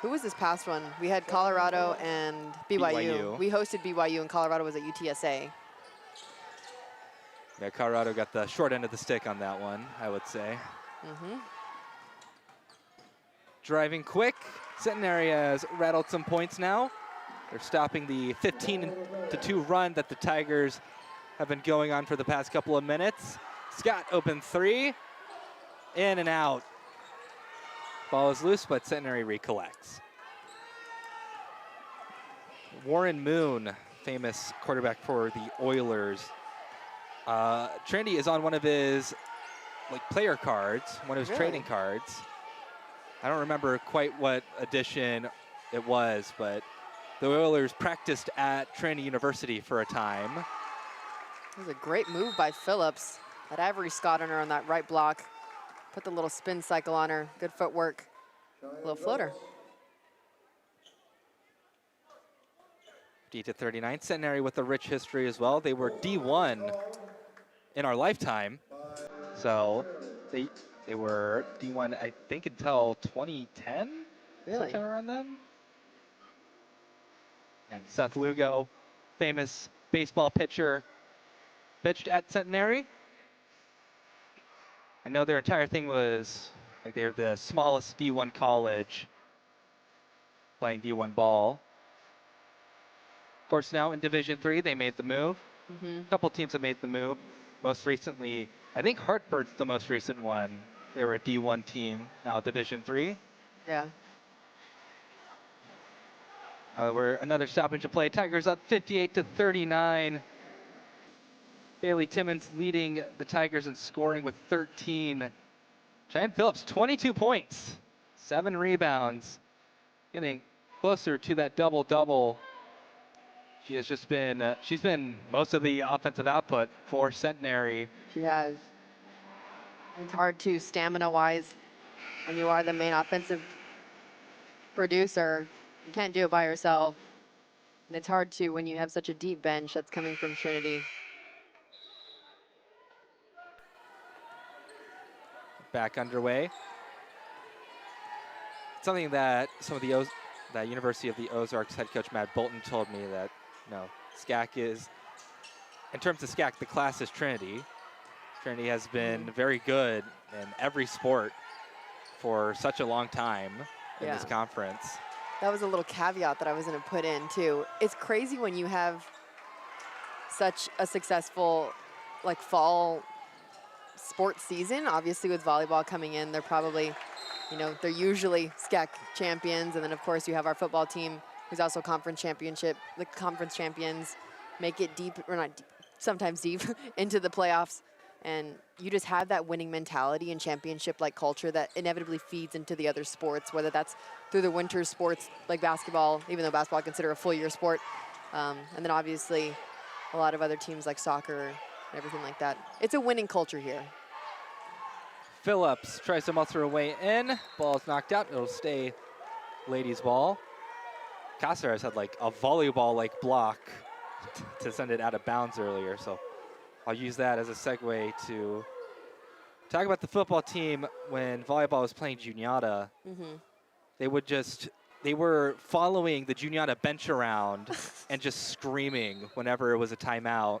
Who was this past one? We had Colorado and BYU. We hosted BYU, and Colorado was at UTSA. Yeah, Colorado got the short end of the stick on that one, I would say. Driving quick. Centenary has rattled some points now. They're stopping the 15-2 run that the Tigers have been going on for the past couple of minutes. Scott open three. In and out. Ball is loose, but Centenary recollects. Warren Moon, famous quarterback for the Oilers. Trinity is on one of his player cards, one of his trading cards. I don't remember quite what edition it was, but the Oilers practiced at Trinity University for a time. It was a great move by Phillips. That Avery Scott on her on that right block. Put the little spin cycle on her. Good footwork. Little floater. 50-39. Centenary with a rich history as well. They were D1 in our lifetime. So they were D1, I think, until 2010? Really? Sometime around then? And Seth Lugo, famous baseball pitcher, pitched at Centenary. I know their entire thing was, they're the smallest D1 college playing D1 ball. Of course, now in Division III, they made the move. A couple teams have made the move. Most recently, I think Hartford's the most recent one. They were a D1 team, now Division III. Yeah. We're another stoppage of play. Tigers up 58-39. Bailey Timmons leading the Tigers in scoring with 13. Cheyenne Phillips, 22 points, 7 rebounds, getting closer to that double-double. She has just been, she's been most of the offensive output for Centenary. She has. It's hard to, stamina-wise, when you are the main offensive producer. You can't do it by yourself. And it's hard to when you have such a deep bench that's coming from Trinity. Back underway. Something that some of the that University of the Ozarks head coach Matt Bolton told me that, SCAC is, in terms of SCAC, the class is Trinity. Trinity has been very good in every sport for such a long time in this conference. That was a little caveat that I was going to put in, too. It's crazy when you have such a successful, fall sports season. Obviously, with volleyball coming in, they're probably, they're usually SCAC champions. And then, of course, you have our football team, who's also conference champions, make it deep, or not deep, sometimes deep, into the playoffs. And you just have that winning mentality and championship-like culture that inevitably feeds into the other sports, whether that's through the winter sports like basketball, even though basketball is considered a full-year sport. And then obviously a lot of other teams like soccer and everything like that. It's a winning culture here. Phillips tries to muscle her way in. Ball is knocked out. It'll stay ladies' ball. Caceres had a volleyball-like block to send it out of bounds earlier, so I'll use that as a segue to talk about the football team. When volleyball was playing Juniata, they were following the Juniata bench around and just screaming whenever it was a timeout.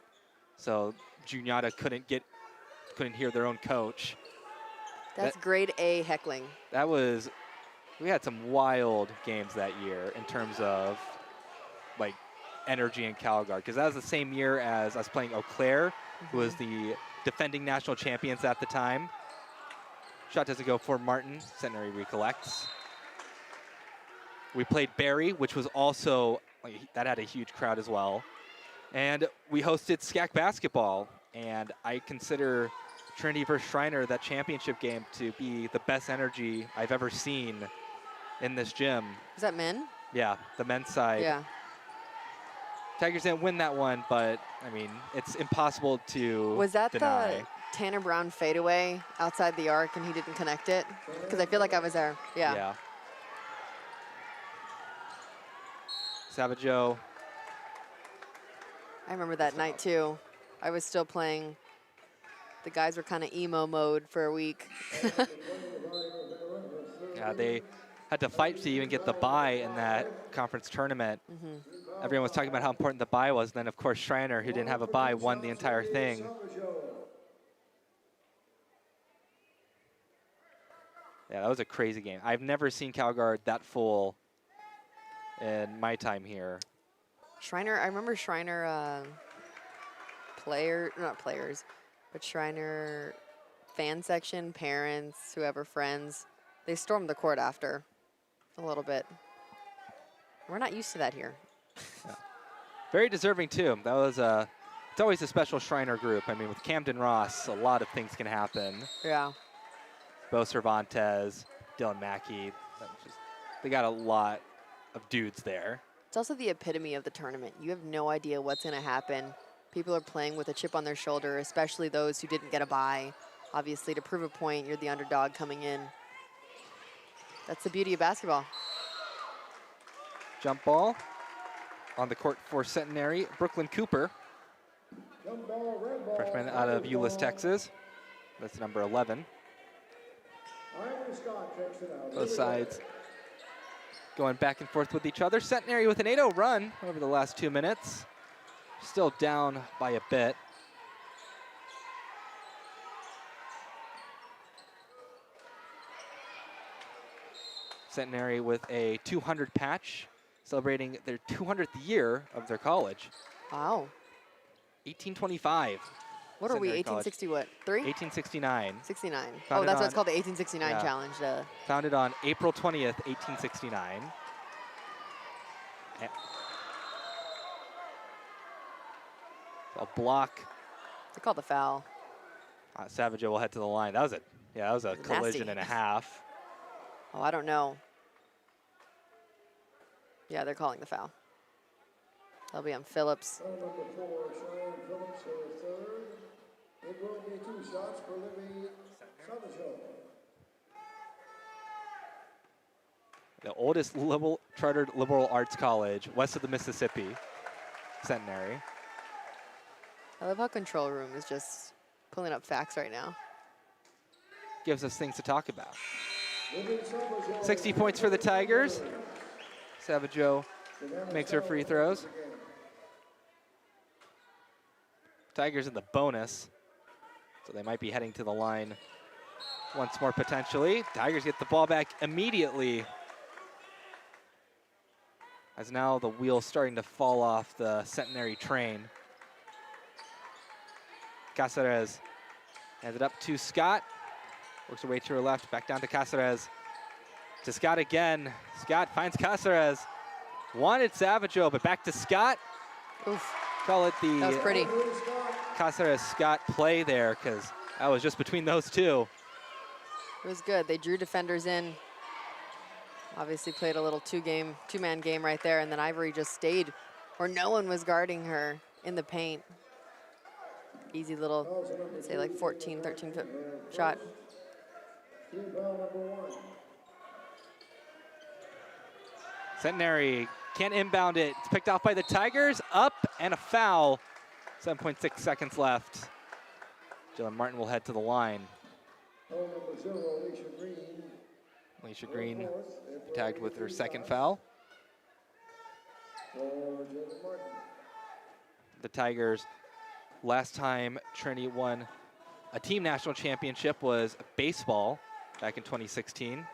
So Juniata couldn't hear their own coach. That's grade A heckling. We had some wild games that year in terms of energy in Calgary, because that was the same year as us playing Eau Claire, who was the defending national champions at the time. Shot doesn't go for Martin. Centenary recollects. We played Barry, which was also, that had a huge crowd as well. And we hosted SCAC basketball. And I consider Trinity versus Shriner, that championship game, to be the best energy I've ever seen in this gym. Is that men? Yeah, the men's side. Yeah. Tigers didn't win that one, but, I mean, it's impossible to Was that deny. the Tanner Brown fadeaway outside the arc and he didn't connect it? Because I feel like I was there. Yeah. Savageau. I remember that night too. I was still playing. The guys were kind of emo mode for a week. Yeah, they had to fight to even get the bye in that conference tournament. Everyone was talking about how important the bye was. Then, of course, Shriner, who didn't have a bye, won the entire thing. Yeah, that was a crazy game. I've never seen CalGuard that full in my time here. Shriner, I remember Shriner not players, but Shriner fan section, parents, whoever, friends, they stormed the court after a little bit. We're not used to that here. Yeah. Very deserving, too. That was it's always a special Shriner group. I mean, with Camden Ross, a lot of things can happen. Yeah. Bo Cervantes, Dylan Mackey. They got a lot of dudes there. It's also the epitome of the tournament. You have no idea what's going to happen. People are playing with a chip on their shoulder, especially those who didn't get a bye. Obviously, to prove a point, you're the underdog coming in. That's the beauty of basketball. Jump ball on the court for Centenary. Brooklyn Cooper, freshman out of Euless, Texas. That's number 11. Both sides going back and forth with each other. Centenary with an 8-0 run over the last 2 minutes. Still down by a bit. Centenary with a 200 patch, celebrating their 200th year of their college. Wow. 1825. What are we, Centenary College. 1860 what, 3? 1869. 69. Founded Oh, that's on- what it's called, the 1869 yeah. challenge. Founded on April 20th, 1869. A block. They called the foul. Savageau will head to the line. That was a collision Nasty. and a half. Oh, I don't know. Yeah, they're calling the foul. That'll be on Phillips. Foul number 4, Cheyenne Phillips, her third. It will be 2 shots for Libby Savageau. The oldest chartered liberal arts college west of the Mississippi, Centenary. I love how Control Room is just pulling up facts right now. Gives us things to talk about. Libby Savageau. 60 points for the Tigers. Savageau makes her free throws. Tigers in the bonus, so they might be heading to the line once more potentially. Tigers get the ball back immediately, as now the wheel's starting to fall off the Centenary train. Cáceres hands it up to Scott. Works her way to her left, back down to Cáceres. To Scott again. Scott finds Cáceres. Wanted Savageau, but back to Scott. Oof. Call it the That was pretty. Cáceres-Scott play there, because that was just between those two. It was good. They drew defenders in. Obviously played a little two-man game right there, and then Ivory just stayed where no one was guarding her in the paint. Easy little, say like 14, 13-foot shot. Team foul number 1. Centenary can't inbound it. It's picked off by the Tigers. Up and a foul. 7.6 seconds left. Dylan Martin will head to the line. Foul number 0, Alicia Green. Alicia Green tagged with her second foul. For Dylan Martin. The Tigers, last time Trinity won a team national championship was baseball back in 2016.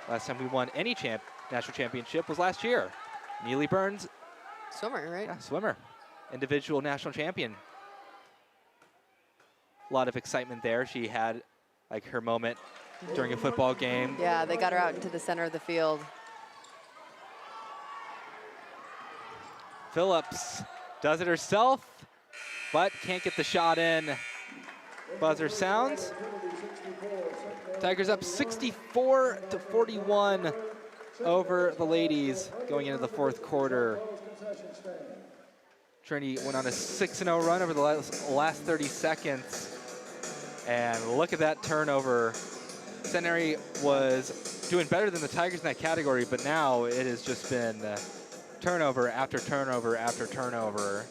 Last time we won any national championship was last year. Neely Burns, Swimmer, right? yeah, swimmer, individual national champion. A lot of excitement there. She had like her moment during a football game. Yeah, they got her out into the center of the field. Phillips does it herself, but can't get the shot in. Buzzer sounds. Tigers up 64-41 over the ladies going into the fourth quarter. Trinity went on a 6-0 run over the last 30 seconds. And look at that turnover. Centenary was doing better than the Tigers in that category, but now it has just been turnover after turnover after turnover.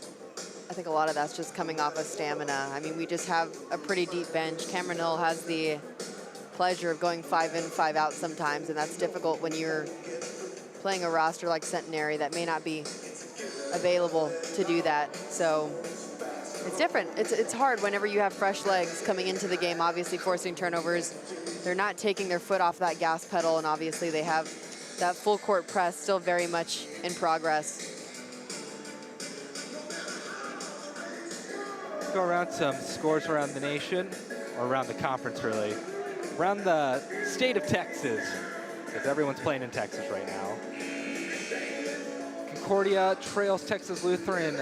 I think a lot of that's just coming off of stamina. I mean, we just have a pretty deep bench. Cameron Hill has the pleasure of going 5 in, 5 out sometimes, and that's difficult when you're playing a roster like Centenary that may not be available to do that. So it's different. It's hard whenever you have fresh legs coming into the game, obviously forcing turnovers. They're not taking their foot off that gas pedal, and obviously they have that full court press still very much in progress. Go around some scores around the nation, or around the conference really. Around the state of Texas, because everyone's playing in Texas right now. Concordia trails Texas Lutheran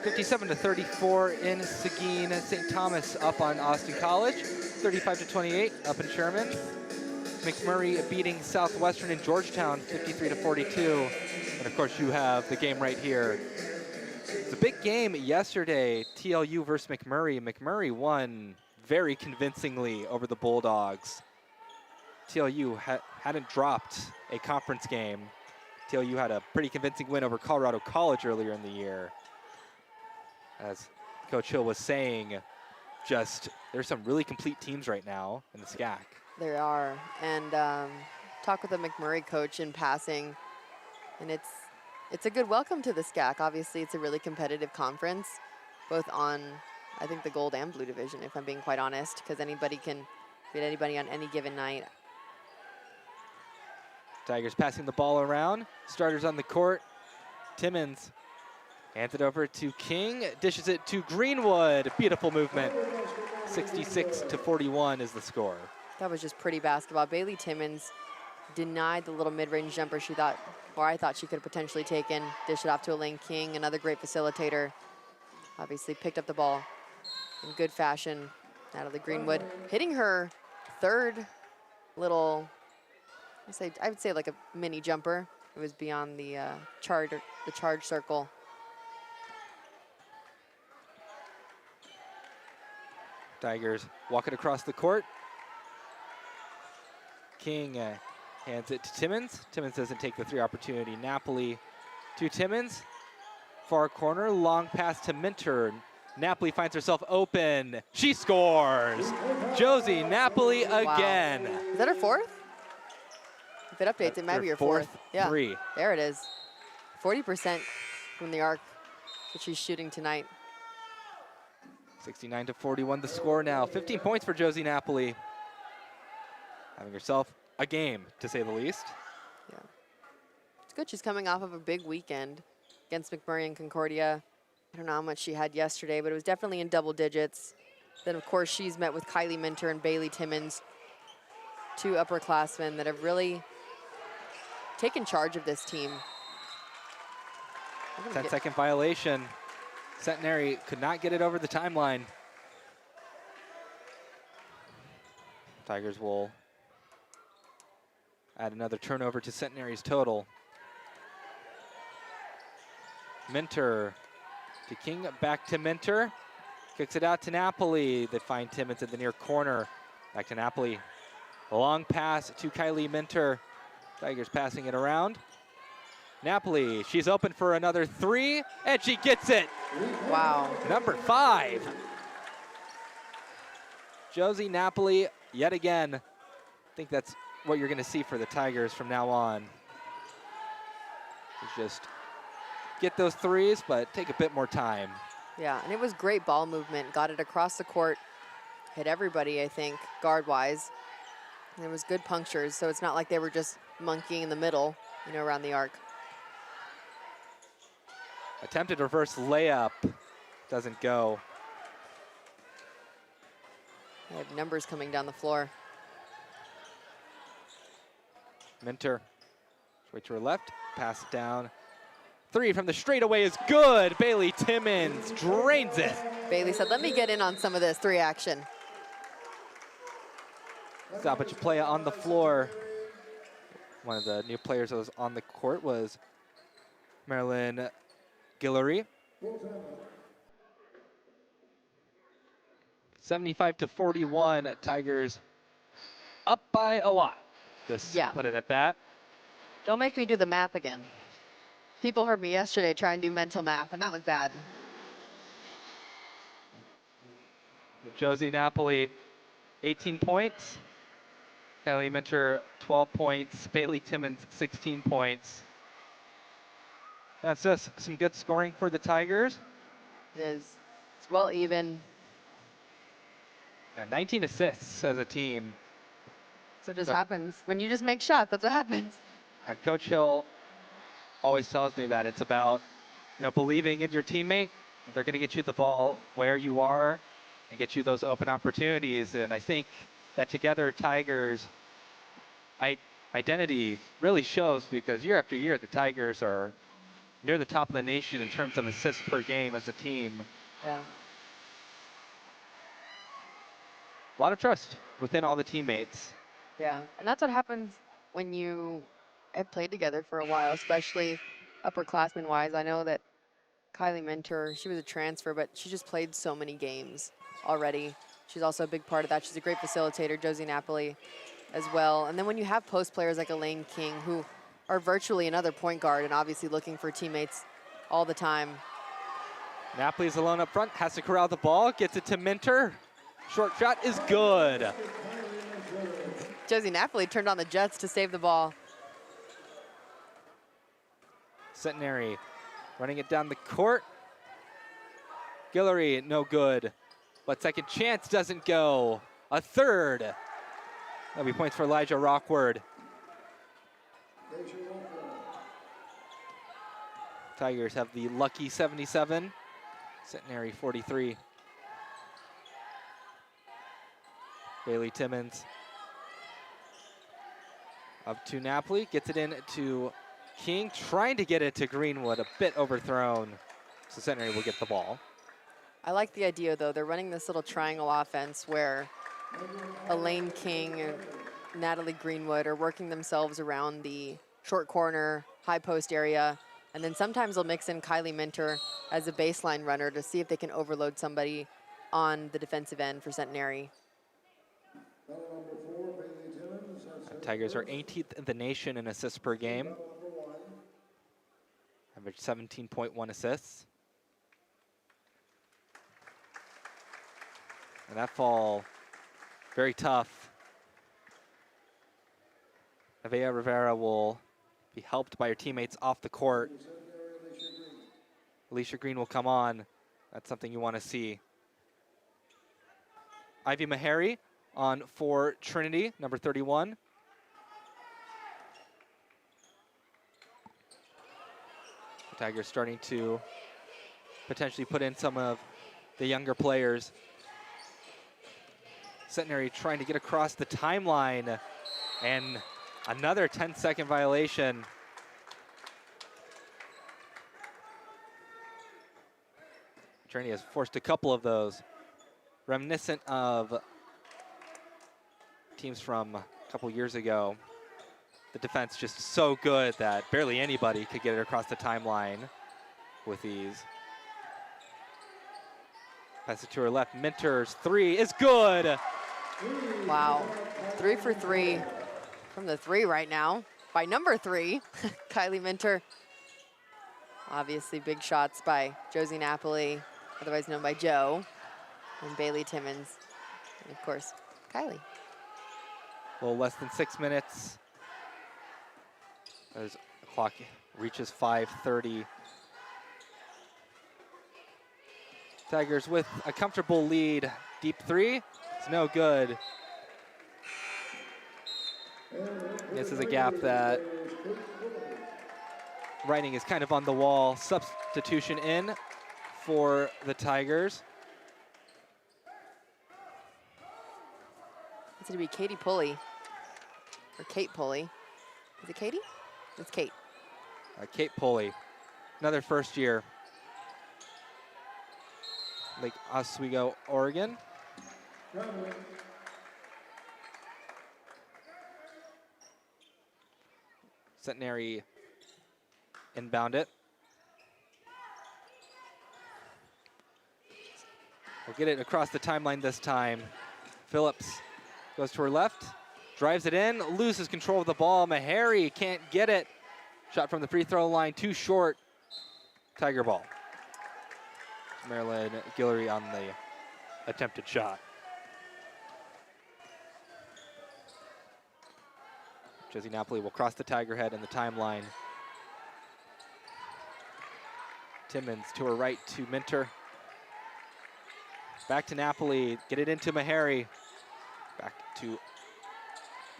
57-34 in Seguin. St. Thomas up on Austin College, 35-28 up in Sherman. McMurray beating Southwestern in Georgetown 53-42. And of course you have the game right here. The big game yesterday, TLU versus McMurray. McMurray won very convincingly over the Bulldogs. TLU hadn't dropped a conference game. TLU had a pretty convincing win over Colorado College earlier in the year. As Coach Hill was saying, just there's some really complete teams right now in the SCAC. There are, and talk with the McMurray coach in passing, and it's a good welcome to the SCAC. Obviously, it's a really competitive conference, both on, I think, the gold and blue division, if I'm being quite honest, because anybody can beat anybody on any given night. Tigers passing the ball around. Starters on the court. Timmons hands it over to King, dishes it to Greenwood. Beautiful movement. 66-41 is the score. That was just pretty basketball. Bailey Timmons denied the little mid-range jumper she thought, or I thought she could have potentially taken. Dish it off to Elaine King, another great facilitator. Obviously picked up the ball in good fashion. Natalie Greenwood hitting her third little, I would say like a mini jumper. It was beyond the charge circle. Tigers walk it across the court. King hands it to Timmons. Timmons doesn't take the three opportunity. Napoli to Timmons. Far corner, long pass to Minter. Napoli finds herself open. She scores. Josie Napoli again. Wow. Is that her fourth? If it updates, it might be her fourth. Yeah, three. There it is. 40% from the arc that she's shooting tonight. 69-41 the score now. 15 points for Josie Napoli. Having herself a game, to say the least. Yeah. It's good she's coming off of a big weekend against McMurray and Concordia. I don't know how much she had yesterday, but it was definitely in double digits. Then, of course, she's met with Kylie Minter and Bailey Timmons, two upperclassmen that have really taken charge of this team. 10-second violation. Centenary could not get it over the timeline. Tigers will add another turnover to Centenary's total. Minter to King, back to Minter. Kicks it out to Napoli. They find Timmons in the near corner. Back to Napoli. A long pass to Kylie Minter. Tigers passing it around. Napoli, she's open for another three, and she gets it. Wow. Number 5. Josie Napoli, yet again. I think that's what you're going to see for the Tigers from now on. Just get those threes, but take a bit more time. Yeah, and it was great ball movement. Got it across the court. Hit everybody, I think, guard-wise. And it was good punctures, so it's not like they were just monkeying in the middle, you know, around the arc. Attempted reverse layup. Doesn't go. I have numbers coming down the floor. Minter, switch to her left, pass it down. 3 from the straightaway is good. Bailey Timmons drains it. Bailey said, let me get in on some of this 3 action. Stoppage play on the floor. One of the new players that was on the court was Marilyn Guillory. 75-41, Tigers up by a lot. Just put it at that. Don't make me do the math again. People heard me yesterday try and do mental math, and that was bad. Josie Napoli, 18 points. Kylie Minter, 12 points. Bailey Timmons, 16 points. That's just some good scoring for the Tigers. It is. It's well even. 19 assists as a team. So it just happens. When you just make shots, that's what happens. Coach Hill always tells me that it's about, believing in your teammate. They're going to get you the ball where you are and get you those open opportunities. And I think that together, Tigers' identity really shows, because year after year, the Tigers are near the top of the nation in terms of assists per game as a team. Yeah. A lot of trust within all the teammates. Yeah. And that's what happens when you have played together for a while, especially upperclassmen-wise. I know that Kylie Minter, she was a transfer, but she just played so many games already. She's also a big part of that. She's a great facilitator, Josie Napoli as well. And then when you have post players like Elaine King, who are virtually another point guard and obviously looking for teammates all the time. Napoli's alone up front, has to corral the ball, gets it to Minter. Short shot is good. Josie Napoli turned on the Jets to save the ball. Centenary running it down the court. Guillory, no good. But second chance doesn't go. A third. That'll be points for Elijah Rockford. Tigers have the lucky 77. Centenary 43. Bailey Timmons up to Napoli, gets it in to King, trying to get it to Greenwood, a bit overthrown. So Centenary will get the ball. I like the idea, though. They're running this little triangle offense where Elaine King and Natalie Greenwood are working themselves around the short corner, high post area. And then sometimes they'll mix in Kylie Minter as a baseline runner to see if they can overload somebody on the defensive end for Centenary. Tigers are 18th in the nation in assists per game. Average 17.1 assists. And that fall, very tough. Avea Rivera will be helped by her teammates off the court. Alicia Green will come on. That's something you want to see. Ivy Meharry on for Trinity, number 31. The Tigers starting to potentially put in some of the younger players. Centenary trying to get across the timeline, and another 10-second violation. Trinity has forced a couple of those, reminiscent of teams from a couple years ago. The defense just so good that barely anybody could get it across the timeline with ease. Pass it to her left. Minter's 3 is good. Wow, 3 for 3 from the 3 right now by number 3, Kylie Minter. Obviously big shots by Josie Napoli, otherwise known by Joe, and Bailey Timmons, and of course, Kylie. A little less than 6 minutes. As the clock reaches 5:30. Tigers with a comfortable lead. Deep 3, it's no good. This is a gap that writing is kind of on the wall. Substitution in for the Tigers. It's going to be Katie Pulley, or Kate Pulley. Is it Katie? It's Kate. Kate Pulley, another first year. Lake Oswego, Oregon. Centenary inbound it. We'll get it across the timeline this time. Phillips goes to her left, drives it in, loses control of the ball. Meharry can't get it. Shot from the free throw line, too short. Tiger ball. Marilyn Guillory on the attempted shot. Josie Napoli will cross the Tiger head in the timeline. Timmons to her right to Minter. Back to Napoli, get it into Meharry. Back to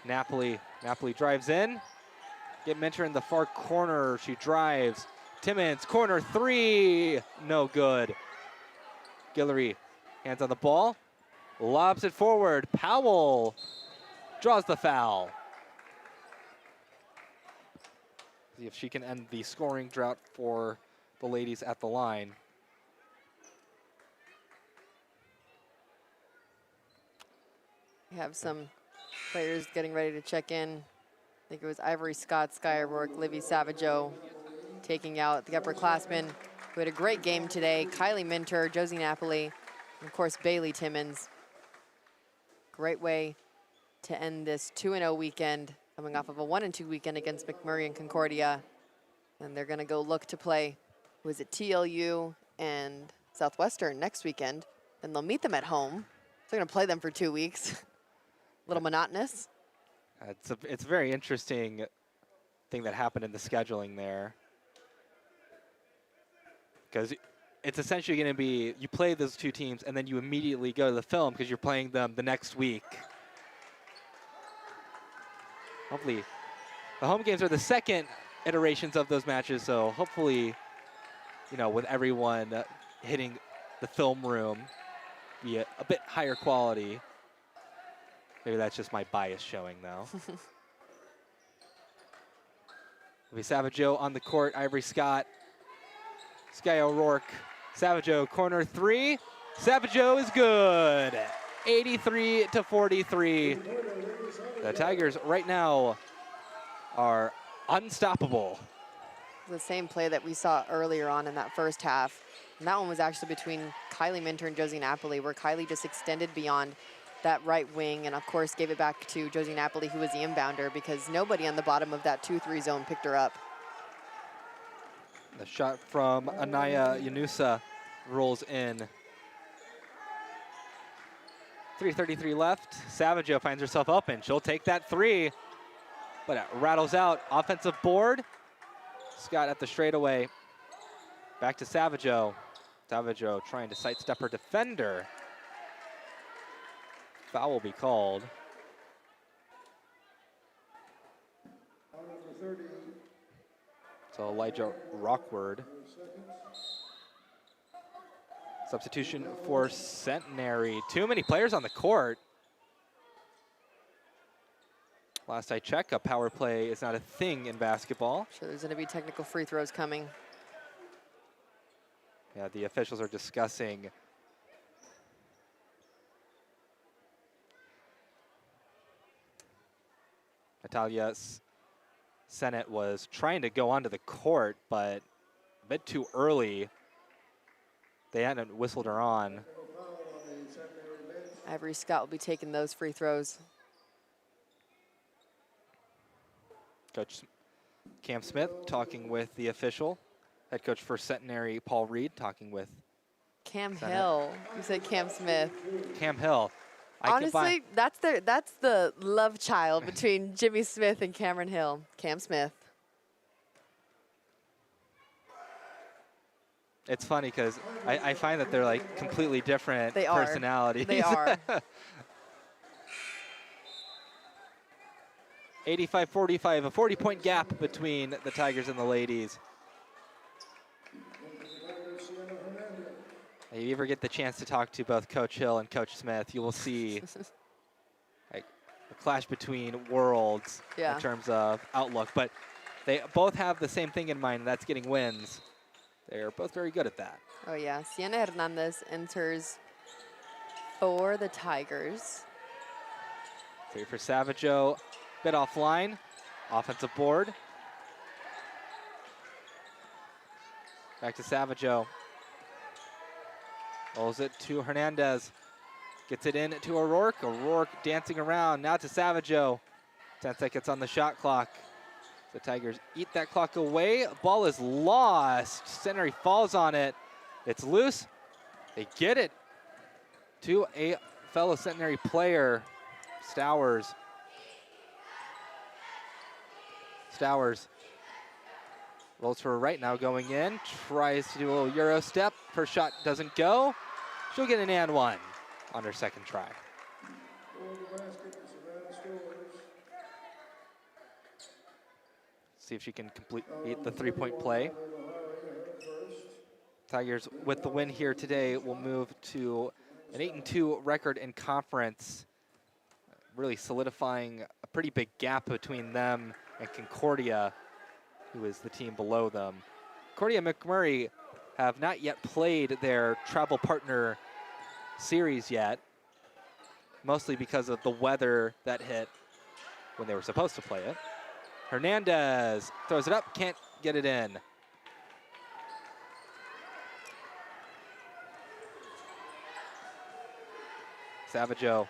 Napoli. Napoli drives in. Get Minter in the far corner. She drives. Timmons, corner three. No good. Guillory, hands on the ball. Lobs it forward. Powell draws the foul. See if she can end the scoring drought for the ladies at the line. We have some players getting ready to check in. I think it was Ivory Scott, Sky O'Rourke, Livy Savageau taking out the upperclassmen who had a great game today. Kylie Minter, Josie Napoli, and of course Bailey Timmons. Great way to end this 2-0 weekend, coming off of a 1-2 weekend against McMurray and Concordia. And they're gonna go look to play, was it TLU and Southwestern next weekend. Then they'll meet them at home. So they're gonna play them for 2 weeks. A little monotonous. It's a very interesting thing that happened in the scheduling there. Because it's essentially going to be, you play those two teams and then you immediately go to the film because you're playing them the next week. Hopefully, the home games are the second iterations of those matches, so hopefully, you know, with everyone hitting the film room, be a bit higher quality. Maybe that's just my bias showing, though. It'll be Savageau on the court, Ivory Scott, Sky O'Rourke, Savageau, corner three. Savageau is good. 83-43. The Tigers right now are unstoppable. The same play that we saw earlier on in that first half. And that one was actually between Kylie Minter and Josie Napoli, where Kylie just extended beyond that right wing and of course gave it back to Josie Napoli, who was the inbounder, because nobody on the bottom of that 2-3 zone picked her up. The shot from Anaya Yanusa rolls in. 3:33 left. Savageau finds herself open. She'll take that three, but it rattles out. Offensive board. Scott at the straightaway. Back to Savageau. Savageau trying to sidestep her defender. Foul will be called. So Elijah Rockford. Substitution for Centenary. Too many players on the court. Last I checked, a power play is not a thing in basketball. Sure, there's going to be technical free throws coming. Yeah, the officials are discussing. Natalia Sennett was trying to go onto the court, but a bit too early. They hadn't whistled her on. Ivory Scott will be taking those free throws. Coach Cam Smith talking with the official. Head coach for Centenary, Paul Reed, talking with Cam Sennett. Hill. You said Cam Smith. Cam Hill. Honestly, that's the love child between Jimmy Smith and Cameron Hill. Cam Smith. It's funny because I find that they're like completely different They are. personalities. They are. 85-45, a 40-point gap between the Tigers and the ladies. If you ever get the chance to talk to both Coach Hill and Coach Smith, you will see like a clash between worlds Yeah. in terms of outlook, but they both have the same thing in mind, and that's getting wins. They're both very good at that. Oh, yeah. Sienna Hernandez enters for the Tigers. Three for Savageau, bit offline, offensive board. Back to Savageau. Rolls it to Hernandez. Gets it in to O'Rourke. O'Rourke dancing around. Now to Savageau. 10 seconds on the shot clock. The Tigers eat that clock away. Ball is lost. Centenary falls on it. It's loose. They get it to a fellow Centenary player, Stowers. Stowers rolls for a right now going in. Tries to do a little Euro step. First shot doesn't go. She'll get an and one on her second try. See if she can complete the three-point play. Tigers with the win here today will move to an 8-2 record in conference, really solidifying a pretty big gap between them and Concordia, who is the team below them. Concordia McMurray have not yet played their travel partner series yet, mostly because of the weather that hit when they were supposed to play it. Hernandez throws it up, can't get it in. Savageau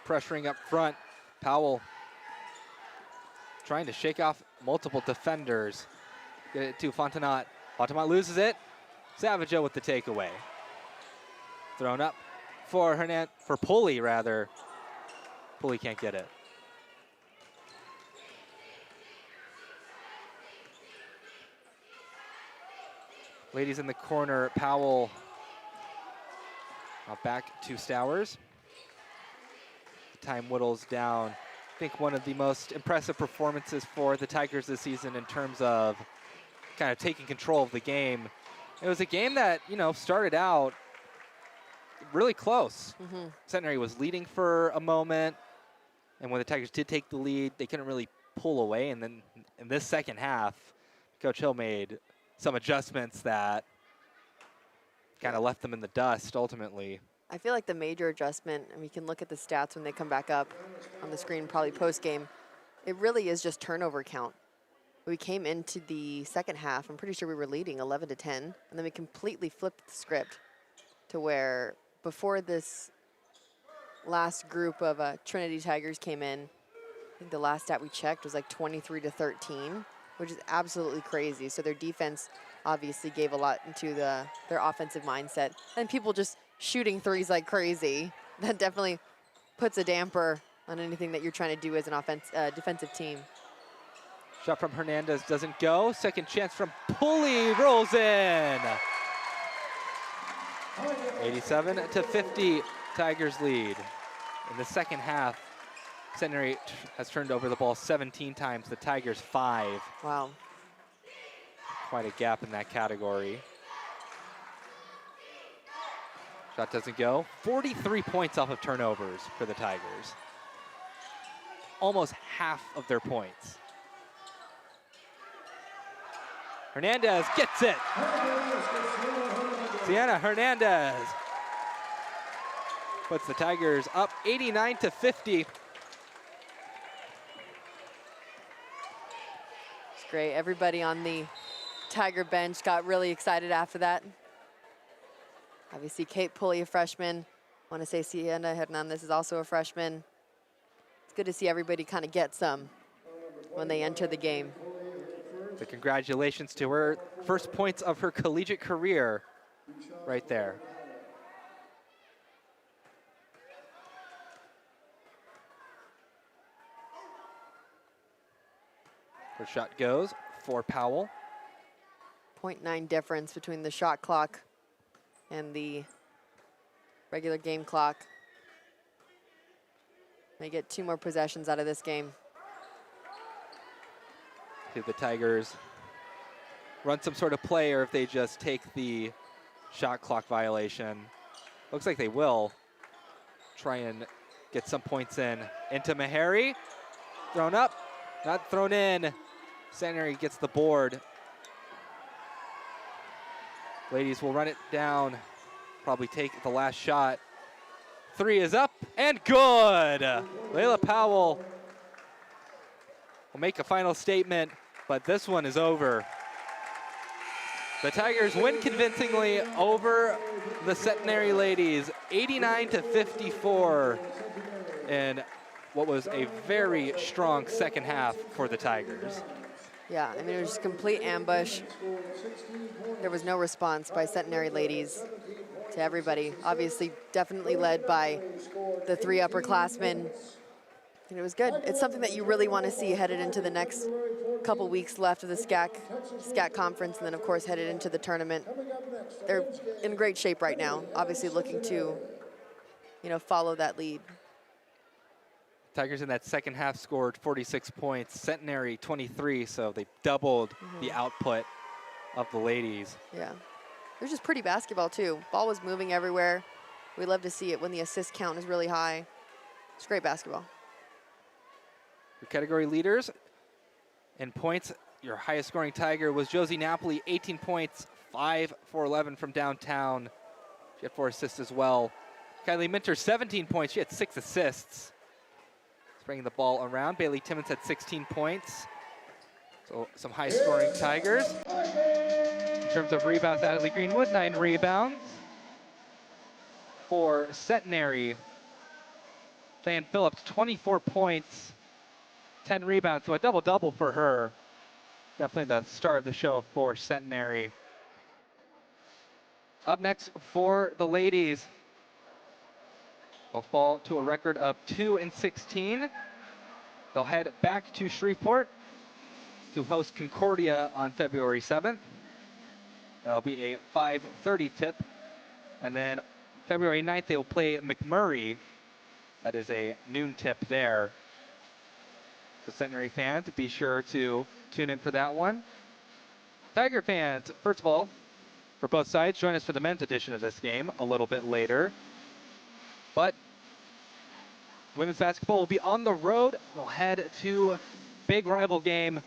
pressuring up front. Powell trying to shake off multiple defenders. Get it to Fontenot. Fontenot loses it. Savageau with the takeaway. Thrown up for Pulley rather. Pulley can't get it. Ladies in the corner, Powell. Now back to Stowers. Time whittles down. I think one of the most impressive performances for the Tigers this season in terms of kind of taking control of the game. It was a game that, you know, started out really close. Centenary was leading for a moment, and when the Tigers did take the lead, they couldn't really pull away. And then in this second half, Coach Hill made some adjustments that kind of left them in the dust ultimately. I feel like the major adjustment, and we can look at the stats when they come back up on the screen, probably post-game, it really is just turnover count. We came into the second half, I'm pretty sure we were leading 11-10, and then we completely flipped the script to where before this last group of Trinity Tigers came in, I think the last stat we checked was like 23-13, which is absolutely crazy. So their defense obviously gave a lot into their offensive mindset. And people just shooting threes like crazy. That definitely puts a damper on anything that you're trying to do as an defensive team. Shot from Hernandez doesn't go. Second chance from Pulley, rolls in. 87-50, Tigers lead. In the second half, Centenary has turned over the ball 17 times, the Tigers 5. Wow. Quite a gap in that category. Shot doesn't go. 43 points off of turnovers for the Tigers. Almost half of their points. Hernandez gets it. Sienna Hernandez puts the Tigers up 89-50. It's great. Everybody on the Tiger bench got really excited after that. Obviously, Kate Pulley, a freshman. I want to say Sienna Hernandez is also a freshman. It's good to see everybody kind of get some when they enter the game. So congratulations to her. First points of her collegiate career right there. First shot goes for Powell. 0.9 difference between the shot clock and the regular game clock. They get 2 more possessions out of this game. If the Tigers run some sort of play or if they just take the shot clock violation. Looks like they will try and get some points in. Into Meharry, thrown up, not thrown in. Centenary gets the board. Ladies will run it down, probably take the last shot. 3 is up and good. Layla Powell will make a final statement, but this one is over. The Tigers win convincingly over the Centenary ladies, 89-54, in what was a very strong second half for the Tigers. Yeah, I mean, it was just complete ambush. There was no response by Centenary ladies to everybody. Obviously, definitely led by the 3 upperclassmen. And it was good. It's something that you really want to see headed into the next couple weeks left of the SCAC conference, and then, of course, headed into the tournament. They're in great shape right now, obviously looking to, follow that lead. Tigers in that second half scored 46 points, Centenary 23, so they doubled the output of the ladies. Yeah. It was just pretty basketball, too. Ball was moving everywhere. We love to see it when the assist count is really high. It's great basketball. Your category leaders in points, your highest scoring Tiger was Josie Napoli, 18 points, 5 for 11 from downtown. She had 4 assists as well. Kylie Minter, 17 points. She had 6 assists. Bringing the ball around. Bailey Timmons had 16 points. So some high scoring Tigers. In terms of rebounds, Natalie Greenwood, 9 rebounds. For Centenary, Diane Phillips, 24 points, 10 rebounds. So a double-double for her. Definitely the star of the show for Centenary. Up next for the ladies, they'll fall to a record of 2-16. They'll head back to Shreveport to host Concordia on February 7th. That'll be a 5:30 tip. And then February 9th, they will play McMurray. That is a noon tip there. So Centenary fans, be sure to tune in for that one. Tiger fans, first of all, for both sides, join us for the men's edition of this game a little bit later. But women's basketball will be on the road. We'll head to big rival game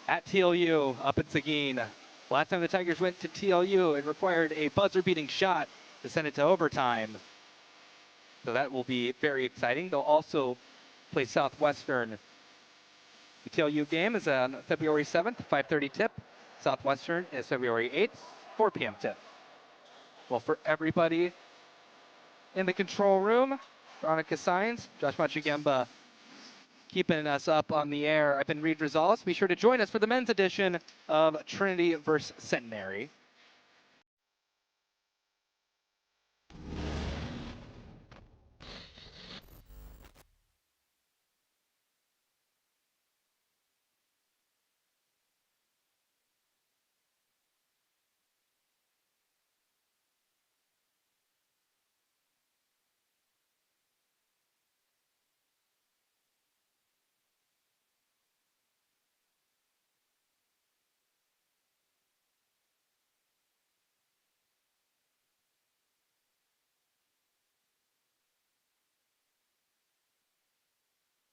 at TLU up in Seguin. Last time the Tigers went to TLU, it required a buzzer-beating shot to send it to overtime. So that will be very exciting. They'll also play Southwestern. The TLU game is on February 7th, 5:30 tip. Southwestern is February 8th, 4 p.m. tip. Well, for everybody in the control room, Veronica Sines, Josh Machigemba, keeping us up on the air. I've been Reed Rosales. Be sure to join us for the men's edition of Trinity versus Centenary.